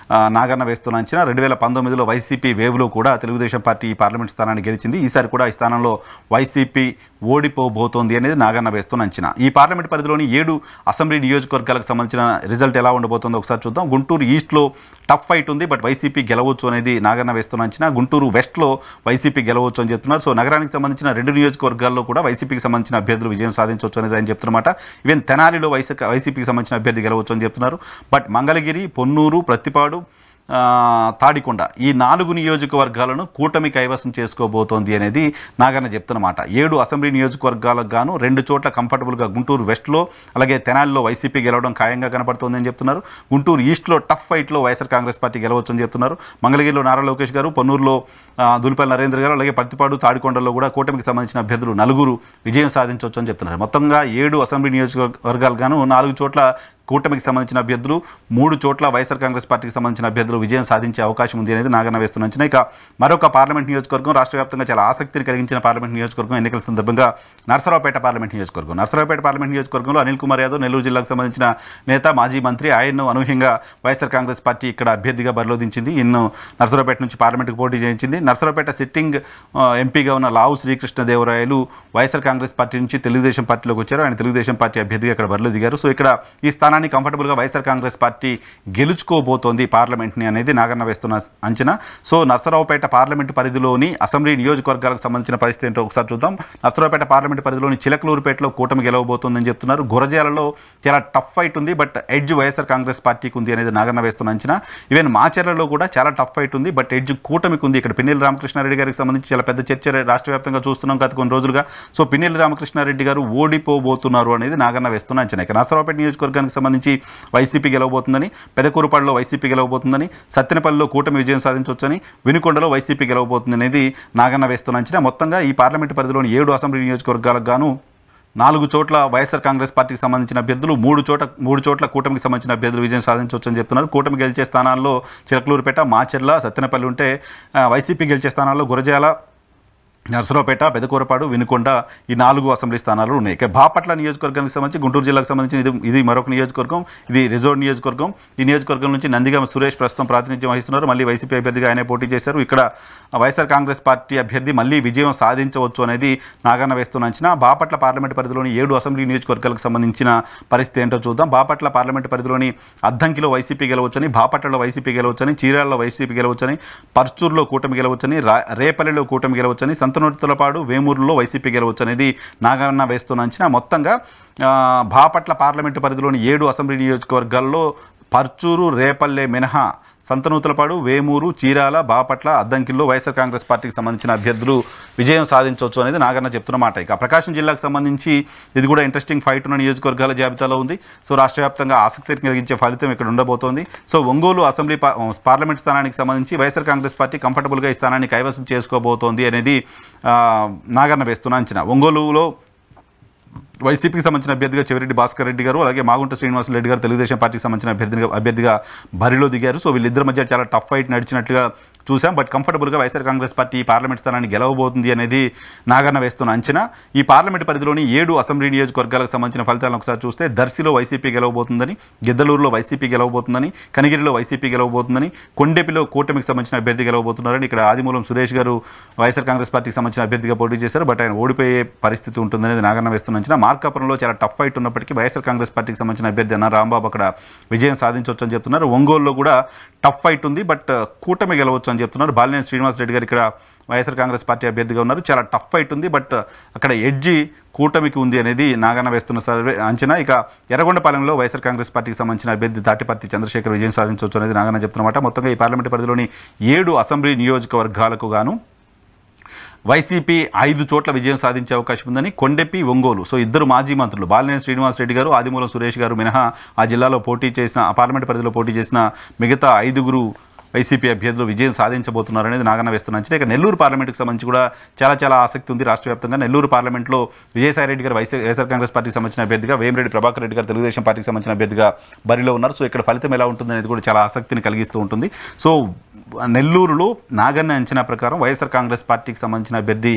నాగన్న వేస్తున్న అంచనా. 2019లో వైసీపీ వేవ్లో కూడా తెలుగుదేశం పార్టీ ఈ పార్లమెంట్ స్థానాన్ని గెలిచింది. ఈసారి కూడా ఈ స్థానంలో వైసీపీ ఓడిపోబోతోంది అనేది నాగన్న వేస్తున్న అంచనా. ఈ పార్లమెంట్ పరిధిలోని 7 అసెంబ్లీ నియోజకవర్గాలకు సంబంధించిన రిజల్ట్ ఎలా ఉండబోతుందో ఒకసారి చూద్దాం. గుంటూరు ఈస్ట్లో టఫ్ ఫైట్ ఉంది, బట్ వైసీపీ గెలవచ్చు అనేది నాగన్న వేస్తున్న అంచనా. గుంటూరు వెస్ట్లో వైసీపీ గెలవచ్చు అని చెప్తున్నారు. సో నగరానికి సంబంధించిన 2 నియోజకవర్గాల్లో కూడా వైసీపీకి సంబంధించిన అభ్యర్థులు విజయం సాధించవచ్చు అనేది ఆయన చెప్తున్నమాట. ఈవెన్ తెనాలిలో వైసీపీకి సంబంధించిన అభ్యర్థి గెలవచ్చు అని చెప్తున్నారు. బట్ మంగళగిరి, పొన్నూరు, ప్రత్తిపాడు, తాడికొండ ఈ 4 నియోజకవర్గాలను కూటమి కైవసం చేసుకోబోతోంది అనేది నాగన్న చెప్తున్నమాట. 7 అసెంబ్లీ నియోజకవర్గాలకు గాను 2 చోట్ల కంఫర్టబుల్గా గుంటూరు వెస్ట్లో, అలాగే తెనాలిలో వైసీపీ గెలవడం ఖాయంగా కనపడుతోంది అని చెప్తున్నారు. గుంటూరు ఈస్ట్లో టఫ్ ఫైట్లో వైఎస్ఆర్ కాంగ్రెస్ పార్టీ గెలవచ్చు అని చెప్తున్నారు. మంగళగిరిలో నారా లోకేష్ గారు, పొన్నూరులో దులిపల్లి నరేంద్ర గారు, అలాగే పత్తిపాడు, తాడికొండలో కూడా కూటమికి సంబంధించిన అభ్యర్థులు 4 విజయం సాధించవచ్చు అని చెప్తున్నారు. మొత్తంగా 7 అసెంబ్లీ నియోజకవర్గాలు గాను 4 చోట్ల కూటమికి సంబంధించిన అభ్యర్థులు, 3 చోట్ల వైఎస్ఆర్ కాంగ్రెస్ పార్టీకి సంబంధించిన అభ్యర్థులు విజయం సాధించే అవకాశం ఉంది అనేది నాగన్న వేస్తున్న. ఇక మరొక పార్లమెంట్ నియోజకవర్గం, రాష్ట్ర వ్యాప్తంగా చాలా ఆసక్తిని కలిగించిన పార్లమెంట్ నియోజకవర్గం, ఎన్నికల సందర్భంగా నర్సరావుపేట పార్లమెంట్ నియోజకవర్గం. నర్సరావుపేట పార్లమెంట్ నియోజకవర్గంలో అనిల్ కుమార్ యాదవ్, నెల్లూరు జిల్లాకు సంబంధించిన నేత, మాజీ మంత్రి, ఆయన్ను అనూహ్యంగా వైఎస్ఆర్ కాంగ్రెస్ పార్టీ ఇక్కడ అభ్యర్థిగా బరిలో దించింది. ఇన్ను నర్సరావుపేట నుంచి పార్లమెంట్కి పోటీ చేయించింది. నర్సరావుపేట సిట్టింగ్ ఎంపీగా ఉన్న లావు శ్రీకృష్ణదేవరాయలు వైఎస్ఆర్ కాంగ్రెస్ పార్టీ నుంచి తెలుగుదేశం పార్టీలోకి వచ్చారు. ఆయన తెలుగుదేశం పార్టీ అభ్యర్థిగా ఇక్కడ బరిలో దిగారు. సో ఇక్కడ ఈ స్థానాన్ని కంఫర్టబుల్గా వైఎస్ఆర్ కాంగ్రెస్ పార్టీ గెలుచుకోబోతోంది పార్లమెంట్ని అనేది నాగన్న వేస్తున్న అంచనా. సో నర్సరావుపేట పార్లమెంటు పరిధిలోని అసెంబ్లీ నియోజకవర్గాలకు సంబంధించిన పరిస్థితి ఏంటో ఒకసారి చూద్దాం. నర్సరావుపేట పార్లమెంటు పరిధిలోని చిలకలూరుపేటలో కూటమి గెలవబోతోందని చెప్తున్నారు. గురజాలలో చాలా టఫ్ ఫైట్ ఉంది, బట్ ఎడ్జ్ వైఎస్ఆర్ కాంగ్రెస్ పార్టీకి ఉంది అనేది నాగన్న వేస్తున్న అంచనా. ఈవెన్ మాచర్లలో కూడా చాలా టఫ్ ఫైట్ ఉంది, బట్ ఎడ్జ్ కూటమికి ఉంది. ఇక్కడ పిన్నెల్లి రామకృష్ణారెడ్డి గారికి సంబంధించి చాలా పెద్ద చర్చ రాష్ట్ర వ్యాప్తంగా చూస్తున్నాం గత కొన్ని రోజులుగా. సో పిన్నెల్లి రామకృష్ణారెడ్డి గారు ఓడిపోబోతున్నారు అనేది నాగన్న వేస్తున్న అంచనా. ఇక నర్సరావుపేట నియోజకవర్గానికి సంబంధించి వైసీపీ గెలవబోతుందని, పెదకూరుపాడులో వైసీపీ గెలవబోతుందని, సత్తెనపల్లిలో కూటమి విజయం సాధించవచ్చని, వినుకొండలో వైసీపీ గెలవబోతుంది అనేది నాగన్న వేస్తున్న అంచనా. మొత్తంగా ఈ పార్లమెంటు పరిధిలోని 7 అసెంబ్లీ నియోజకవర్గాలకు గాను 4 చోట్ల వైఎస్ఆర్ కాంగ్రెస్ పార్టీకి సంబంధించిన అభ్యర్థులు, 3 చోట్ల కూటమికి సంబంధించిన అభ్యర్థులు విజయం సాధించవచ్చు అని చెప్తున్నారు. కూటమి గెలిచే స్థానాల్లో చిలకలూరుపేట, మాచర్ల, సత్తెనపల్లి ఉంటే వైసీపీ గెలిచే స్థానాల్లో గురజాల, నర్సరావుపేట, పెదకూరపాడు, వినుకొండ ఈ 4 అసెంబ్లీ స్థానాలు ఉన్నాయి. ఇక బాపట్ల నియోజకవర్గానికి సంబంధించి గుంటూరు జిల్లాకు సంబంధించిన ఇది మరొక నియోజకవర్గం. ఇది రిజర్వ్ నియోజకవర్గం. ఈ నియోజకవర్గం నుంచి నందిగామ సురేష్ ప్రస్తుతం ప్రాతినిధ్యం వహిస్తున్నారు. మళ్ళీ వైసీపీ అభ్యర్థిగా ఆయనే పోటీ చేశారు. ఇక్కడ వైఎస్ఆర్ కాంగ్రెస్ పార్టీ అభ్యర్థి మళ్ళీ విజయం సాధించవచ్చు అనేది నాగన్న వేస్తున్న అంచనా. బాపట్ల పార్లమెంటు పరిధిలోని 7 అసెంబ్లీ నియోజకవర్గాలకు సంబంధించిన పరిస్థితి ఏంటో చూద్దాం. బాపట్ల పార్లమెంటు పరిధిలోని అద్దంకిలో వైసీపీ గెలవచ్చని, బాపట్లలో వైసీపీ గెలవచ్చని, చీరాలలో వైసీపీ గెలవచ్చని, పర్చూరులో కూటమి గెలవచ్చని, రేపల్లిలో కూటమి గెలవచ్చని, సంతనూతులపాడు, వేమూరులో వైసీపీ గెలవచ్చు అనేది నాగన్న వేస్తున్న అంచనా. మొత్తంగా బాపట్ల పార్లమెంటు పరిధిలోని 7 అసెంబ్లీ నియోజకవర్గాల్లో పర్చూరు, రేపల్లె మినహా సంతనూతులపాడు, వేమూరు, చీరాల, బాపట్ల, అద్దంకిల్లో వైఎస్ఆర్ కాంగ్రెస్ పార్టీకి సంబంధించిన అభ్యర్థులు విజయం సాధించవచ్చు అనేది నాగన్న చెప్తున్నమాట. ఇక ప్రకాశం జిల్లాకు సంబంధించి ఇది కూడా ఇంట్రెస్టింగ్ ఫైట్ ఉన్న నియోజకవర్గాల జాబితాలో ఉంది. సో రాష్ట్ర వ్యాప్తంగా ఆసక్తిని కలిగించే ఫలితం ఇక్కడ ఉండబోతోంది. సో ఒంగోలు అసెంబ్లీ పార్లమెంట్ స్థానానికి సంబంధించి వైఎస్ఆర్ కాంగ్రెస్ పార్టీ కంఫర్టబుల్గా ఈ స్థానాన్ని కైవసం చేసుకోబోతోంది అనేది నాగన్న వేస్తున్న అంచనా. ఒంగోలులో వైసీపీకి సంబంధించిన అభ్యర్థిగా చెవిరెడ్డి భాస్కర్ రెడ్డి గారు, అలాగే మాగుంట శ్రీనివాసరెడ్డి గారు తెలుగుదేశం పార్టీకి సంబంధించిన అభ్యర్థిగా బరిలో దిగారు. సో వీళ్ళిద్దరి మధ్య చాలా టఫ్ ఫైట్ నడిచినట్లుగా చూసాం. బట్ కంఫర్టబుల్గా వైఎస్ఆర్ కాంగ్రెస్ పార్టీ ఈ పార్లమెంట్ స్థానాన్ని గెలవబోతుంది అనేది నాగన్న వేస్తున్న అంచనా. ఈ పార్లమెంట్ పరిధిలోని 7 అసెంబ్లీ నియోజకవర్గాలకు సంబంధించిన ఫలితాలను ఒకసారి చూస్తే దర్శిలో వైసీపీ గెలవబోతుందని, గిద్దలూరులో వైసీపీ గెలవబోతుందని, కనిగిరిలో వైసీపీ గెలవబోతుందని, కొండెపిలో కూటమికి సంబంధించిన అభ్యర్థి గెలవబోతున్నారని, ఇక్కడ ఆదిమూలం సురేష్ గారు వైఎస్ఆర్ కాంగ్రెస్ పార్టీకి సంబంధించిన అభ్యర్థిగా పోటీ చేశారు. బట్ ఆయన ఓడిపోయే పరిస్థితి ఉంటుందనేది నాగన్న వేస్తున్న అంచనా. మార్కాపురంలో చాలా టఫ్ ఫైట్ ఉన్నప్పటికీ వైఎస్ఆర్ కాంగ్రెస్ పార్టీకి సంబంధించిన అభ్యర్థి అన్న రాంబాబు అక్కడ విజయం సాధించవచ్చు అని చెప్తున్నారు. ఒంగోలులో కూడా టఫ్ ఫైట్ ఉంది, బట్ కూటమి గెలవచ్చు అని చెప్తున్నారు. బాలినేని శ్రీనివాస్ రెడ్డి గారు ఇక్కడ వైఎస్ఆర్ కాంగ్రెస్ పార్టీ అభ్యర్థిగా ఉన్నారు. చాలా టఫ్ ఫైట్ ఉంది, బట్ అక్కడ ఎడ్జి కూటమికి ఉంది అనేది నాగన్న వేస్తున్న సర్వే అంచనా. ఇక ఎర్రగొండపాలెంలో వైఎస్ఆర్ కాంగ్రెస్ పార్టీకి సంబంధించిన అభ్యర్థి తాటిపర్తి చంద్రశేఖర్ విజయం సాధించవచ్చు అనేది నాగన్న చెప్తున్నమాట. మొత్తంగా ఈ పార్లమెంట్ పరిధిలోని 7 అసెంబ్లీ నియోజకవర్గాలకు గాను వైసీపీ 5 చోట్ల విజయం సాధించే అవకాశం ఉందని కొండెపి, ఒంగోలు సో ఇద్దరు మాజీ మంత్రులు బాలినేని శ్రీనివాస్ రెడ్డి గారు, ఆదిమూలం సురేష్ గారు మినహా ఆ జిల్లాలో పోటీ చేసిన, ఆ పార్లమెంట్ పరిధిలో పోటీ చేసిన మిగతా 5 వైసీపీ అభ్యర్థులు విజయం సాధించబోతున్నారు అనేది నాగన్న వేస్తున్న అంచనా. ఇక నెల్లూరు పార్లమెంట్కి సంబంధించి కూడా చాలా ఆసక్తి ఉంది రాష్ట్ర వ్యాప్తంగా. నెల్లూరు పార్లమెంట్లో విజయసాయి రెడ్డి గారు వైఎస్ఆర్ కాంగ్రెస్ పార్టీకి సంబంధించిన అభ్యర్థిగా, వేమిరెడ్డి ప్రభాకర్ రెడ్డి గారు తెలుగుదేశం పార్టీకి సంబంధించిన అభ్యర్థిగా బరిలో ఉన్నారు. సో ఇక్కడ ఫలితం ఎలా ఉంటుంది అనేది కూడా చాలా ఆసక్తిని కలిగిస్తూ ఉంటుంది. సో నెల్లూరులో నాగన్న అంచనా ప్రకారం వైఎస్ఆర్ కాంగ్రెస్ పార్టీకి సంబంధించిన అభ్యర్థి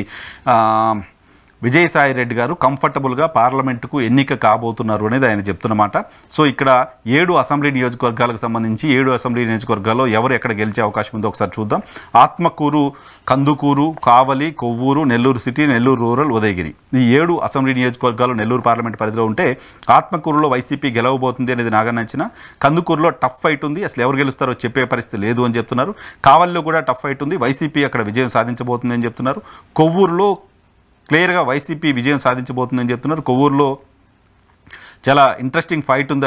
విజయసాయి రెడ్డి గారు కంఫర్టబుల్గా పార్లమెంటుకు ఎన్నిక కాబోతున్నారు అనేది ఆయన చెప్తున్నమాట. సో ఇక్కడ 7 అసెంబ్లీ నియోజకవర్గాలకు సంబంధించి 7 అసెంబ్లీ నియోజకవర్గాల్లో ఎవరు ఎక్కడ గెలిచే అవకాశం ఉందో ఒకసారి చూద్దాం. ఆత్మకూరు, కందుకూరు, కావలి, కొవ్వూరు, నెల్లూరు సిటీ, నెల్లూరు రూరల్, ఉదయగిరి ఈ 7 అసెంబ్లీ నియోజకవర్గాలు నెల్లూరు పార్లమెంట్ పరిధిలో ఉంటే ఆత్మకూరులో వైసీపీ గెలవబోతుంది అనేది నాగన్న అంచనా. కందుకూరులో టఫ్ ఫైట్ ఉంది, అసలు ఎవరు గెలుస్తారో చెప్పే పరిస్థితి లేదు అని చెప్తున్నారు. కావలిలో కూడా టఫ్ ఫైట్ ఉంది, వైసీపీ అక్కడ విజయం సాధించబోతుంది అని చెప్తున్నారు. కొవ్వూరులో క్లియర్గా వైసీపీ విజయం సాధించబోతుందని చెప్తున్నారు. కొవ్వూరులో చాలా ఇంట్రెస్టింగ్ ఫైట్ ఉంది.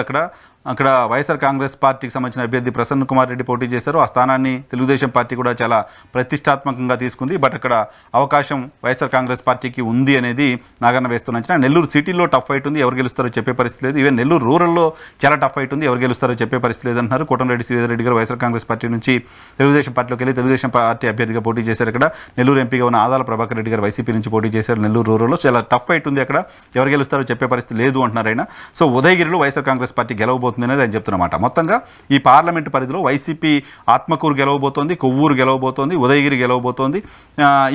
అక్కడ వైఎస్ఆర్ కాంగ్రెస్ పార్టీకి సంబంధించిన అభ్యర్థి ప్రసన్న కుమార్ రెడ్డి పోటీ చేశారు. ఆ స్థానాన్ని తెలుగుదేశం పార్టీ కూడా చాలా ప్రతిష్టాత్మకంగా తీసుకుంది. బట్ అక్కడ అవకాశం వైఎస్ఆర్ కాంగ్రెస్ పార్టీకి ఉంది అనేది నాగన్న వేస్తున్న. నెల్లూరు సిటీలో టఫ్ ఫైట్ ఉంది, ఎవరు గెలుస్తారో చెప్పే పరిస్థితి లేదు. ఈవెన్ నెల్లూరు రూరల్లో చాలా టఫ్ ఫైట్ ఉంది, ఎవరు గెలుస్తారో చెప్పే పరిస్థితి లేదంటున్నారు. కోటంరెడ్డి శ్రీధర్ రెడ్డి గారు వైఎస్ఆర్ కాంగ్రెస్ పార్టీ నుంచి తెలుగుదేశం పార్టీలోకి వెళ్ళి తెలుగుదేశం పార్టీ అభ్యర్థిగా పోటీ చేశారు. ఇక్కడ నెల్లూరు ఎంపీగా ఉన్న ఆదాల ప్రభాకర్ రెడ్డి గారు వైసీపీ నుంచి పోటీ చేశారు. నెల్లూరు రూరల్లో చాలా టఫ్ ఫైట్ ఉంది, అక్కడ ఎవరు గెలుస్తారో చెప్పే పరిస్థితి లేదు అంటున్నారు ఆయన. సో ఉదయగిరిలో వైఎస్ఆర్ కాంగ్రెస్ పార్టీ గెలవబోతుంది అనేది ఆయన చెప్తున్నమాట. మొత్తంగా ఈ పార్లమెంట్ పరిధిలో వైసీపీ ఆత్మకూరు గెలవబోతోంది, కొవ్వూరు గెలవబోతోంది, ఉదయగిరి గెలవబోతోంది,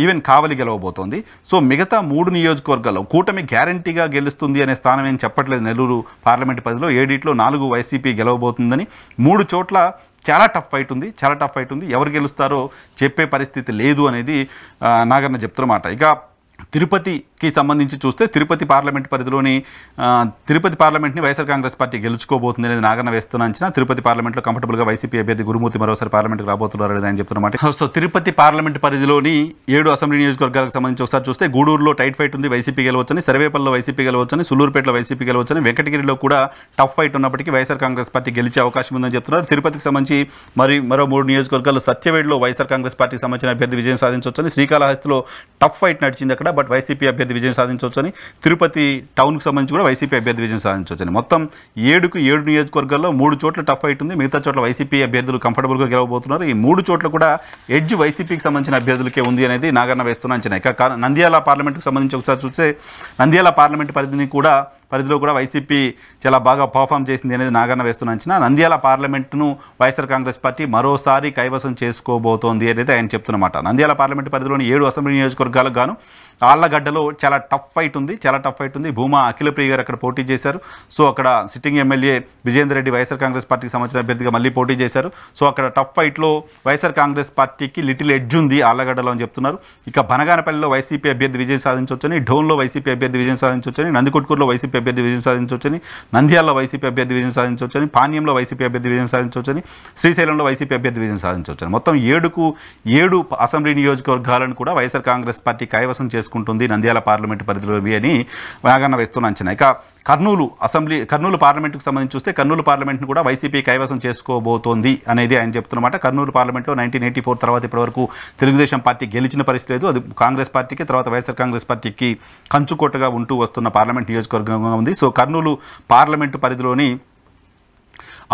ఈవెన్ కావలి గెలవబోతోంది. సో మిగతా 3 నియోజకవర్గాల్లో కూటమి గ్యారంటీగా గెలుస్తుంది అనే స్థానం ఏం చెప్పట్లేదు. నెల్లూరు పార్లమెంట్ పరిధిలో 7 4 వైసీపీ గెలవబోతుందని, 3 చోట్ల చాలా టఫ్ ఫైట్ ఉంది, ఎవరు గెలుస్తారో చెప్పే పరిస్థితి లేదు అనేది నాగన్న చెప్తున్నమాట. ఇక తిరుపతికి సంబంధించి చూస్తే తిరుపతి పార్లమెంట్ పరిధిలోని తిరుపతి పార్లమెంట్ని వైఎస్ఆర్ కాంగ్రెస్ పార్టీ గెలుచుకోబోతుంది అనేది నాగన్న వేస్తున్న అంచనా. తిరుపతి పార్లమెంట్లో కంఫర్టబుల్గా వైసీపీ అభ్యర్థి గురుమూర్తి మరోసారి పార్లమెంట్కి రాబోతున్నారు అనేది ఆయన చెప్తున్నమాట. సో తిరుపతి పార్లమెంట్ పరిధిలోని 7 అసెంబ్లీ నియోజకవర్గాలకు సంబంధించి ఒకసారి చూస్తే గూడూరులో టైట్ ఫైట్ ఉంది, వైసీపీ గెలవచ్చని, సర్వేపల్లిలో వైసీపీ గెలవచ్చని, సులూరుపేటలో వైసీపీ గెలవచ్చని, వెంకటగిరిలో కూడా టఫ్ ఫైట్ ఉన్నప్పటికీ వైఎస్ఆర్ కాంగ్రెస్ పార్టీ గెలిచే అవకాశం ఉందని చెప్తున్నారు. తిరుపతికి సంబంధించి మరో 3 నియోజకవర్గాల్లో సత్యవేడులో వైఎస్ఆర్ కాంగ్రెస్ పార్టీకి సంబంధించిన అభ్యర్థి విజయం సాధించవచ్చని, శ్రీకాళహస్తిలో టఫ్ ఫైట్ నడిచింది అక్కడ, బట్ వైసీపీ అభ్యర్థి విజయం సాధించవచ్చని, తిరుపతి టౌన్కి సంబంధించి కూడా వైసీపీ అభ్యర్థి విజయం సాధించవచ్చని. మొత్తం 7 నియోజకవర్గాల్లో 3 చోట్ల టఫ్ ఫైట్ ఉంది, మిగతా చోట్ల వైసీపీ అభ్యర్థులు కంఫర్టబుల్గా గెలవబోతున్నారు. ఈ 3 చోట్ల కూడా ఎడ్జ్ వైసీపీకి సంబంధించిన అభ్యర్థులకే ఉంది అనేది నాగన్న వేస్తున్న అంచనా. ఇక నంద్యాల పార్లమెంట్కి సంబంధించి ఒకసారి చూస్తే నంద్యాల పార్లమెంట్ పరిధిలో కూడా వైసీపీ చాలా బాగా పర్ఫామ్ చేసింది అనేది నాగన్న వేస్తున్న అంచనా. నంద్యాల పార్లమెంట్ను వైఎస్ఆర్ కాంగ్రెస్ పార్టీ మరోసారి కైవసం చేసుకోబోతోంది అనేది ఆయన చెప్తున్నమాట. నంద్యాల పార్లమెంట్ పరిధిలోని 7 అసెంబ్లీ నియోజకవర్గాలకు గాను ఆళ్లగడ్డలో చాలా టఫ్ ఫైట్ ఉంది. భూమా అఖిలప్రియ గారు అక్కడ పోటీ చేశారు. సో అక్కడ సిట్టింగ్ ఎమ్మెల్యే విజేందర్ రెడ్డి వైఎస్ఆర్ కాంగ్రెస్ పార్టీకి సంబంధించిన అభ్యర్థిగా మళ్ళీ పోటీ చేశారు. సో అక్కడ టఫ్ ఫైట్లో వైఎస్ఆర్ కాంగ్రెస్ పార్టీకి లిటిల్ ఎడ్జ్ ఉంది ఆళ్లగడ్డలో అని చెప్తున్నారు. ఇక బనగానపల్లిలో వైసీపీ అభ్యర్థి విజయం సాధించవచ్చని, డోన్లో వైసీపీ అభ్యర్థి విజయం సాధించవచ్చని, నందికొట్కూరులో వైసీపీ అభ్యర్థి విజయం సాధించవచ్చని, నంద్యాలలో వైసీపీ అభ్యర్థి విజయం సాధించవచ్చని, పాణ్యంలో వైసీపీ అభ్యర్థి విజయం సాధించవచ్చని, శ్రీశైలంలో వైసీపీ అభ్యర్థి విజయం సాధించవచ్చని. మొత్తం 7 అసెంబ్లీ నియోజకవర్గాలను కూడా వైఎస్ఆర్ కాంగ్రెస్ పార్టీ కైవసం చేసుకుంటుంది నంద్యాల పార్లమెంట్ పరిధిలో అని నాగన్న వేస్తున్న అంచనా. ఇక కర్నూలు పార్లమెంట్కు సంబంధించి చూస్తే కర్నూలు పార్లమెంట్ను కూడా వైసీపీ కైవసం చేసుకోబోతోంది అనేది ఆయన చెప్తున్నమాట. కర్నూలు పార్లమెంట్లో 1984 తర్వాత ఇప్పటివరకు తెలుగుదేశం పార్టీ గెలిచిన పరిస్థితి లేదు. అది కాంగ్రెస్ పార్టీకి, తర్వాత వైఎస్ఆర్ కాంగ్రెస్ పార్టీకి కంచుకోటగా ఉంటూ వస్తున్న పార్లమెంట్ నియోజకవర్గంగా ఉంది. సో కర్నూలు పార్లమెంటు పరిధిలోని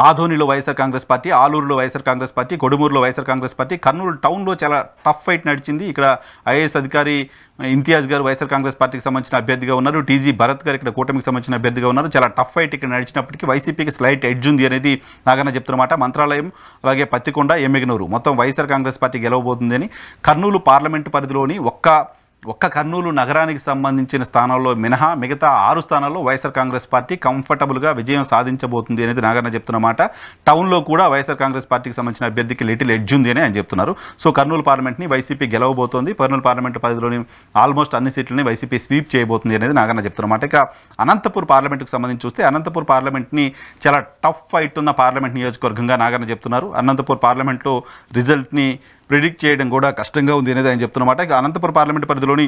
ఆదోనిలో వైఎస్ఆర్ కాంగ్రెస్ పార్టీ, ఆలూరులో వైఎస్ఆర్ కాంగ్రెస్ పార్టీ, కొడుమూరులో వైఎస్ఆర్ కాంగ్రెస్ పార్టీ, కర్నూలు టౌన్లో చాలా టఫ్ ఫైట్ నడిచింది. ఇక్కడ ఐఏఎస్ అధికారి ఇంతియాజ్ గారు వైఎస్ఆర్ కాంగ్రెస్ పార్టీకి సంబంధించిన అభ్యర్థిగా ఉన్నారు. టీజీ భరత్ గారు ఇక్కడ కూటమికి సంబంధించిన అభ్యర్థిగా ఉన్నారు. చాలా టఫ్ ఫైట్ ఇక్కడ నడిచినప్పటికీ వైసీపీకి స్లైట్ ఎడ్జ్ ఉంది అనేది నాగన్న చెప్తున్నమాట. మంత్రాలయం అలాగే పత్తికొండ, ఎమ్మిగనూరు మొత్తం వైఎస్ఆర్ కాంగ్రెస్ పార్టీ గెలవబోతుంది అని. కర్నూలు పార్లమెంటు పరిధిలోని ఒక్క కర్నూలు నగరానికి సంబంధించిన స్థానాల్లో మినహా మిగతా 6 స్థానాల్లో వైఎస్ఆర్ కాంగ్రెస్ పార్టీ కంఫర్టబుల్గా విజయం సాధించబోతుంది అనేది నాగన్న చెప్తున్నమాట. టౌన్లో కూడా వైఎస్ఆర్ కాంగ్రెస్ పార్టీకి సంబంధించిన అభ్యర్థికి లిటిల్ ఎడ్జ్ ఉంది అని ఆయన చెప్తున్నారు. సో కర్నూలు పార్లమెంట్ని వైసీపీ గెలవబోతోంది. కర్నూలు పార్లమెంటు పరిధిలోని ఆల్మోస్ట్ అన్ని సీట్లని వైసీపీ స్వీప్ చేయబోతుంది అనేది నాగన్న చెప్తున్నమాట. ఇక అనంతపూర్ పార్లమెంటుకు సంబంధించి చూస్తే అనంతపూర్ పార్లమెంట్ని చాలా టఫ్ ఫైట్ ఉన్న పార్లమెంట్ నియోజకవర్గంగా నాగన్న చెప్తున్నారు. అనంతపూర్ పార్లమెంట్లో రిజల్ట్ని ప్రిడిక్ట్ చేయడం కూడా కష్టంగా ఉంది అనేది ఆయన చెప్తున్నమాట. ఇక అనంతపురం పార్లమెంటు పరిధిలోని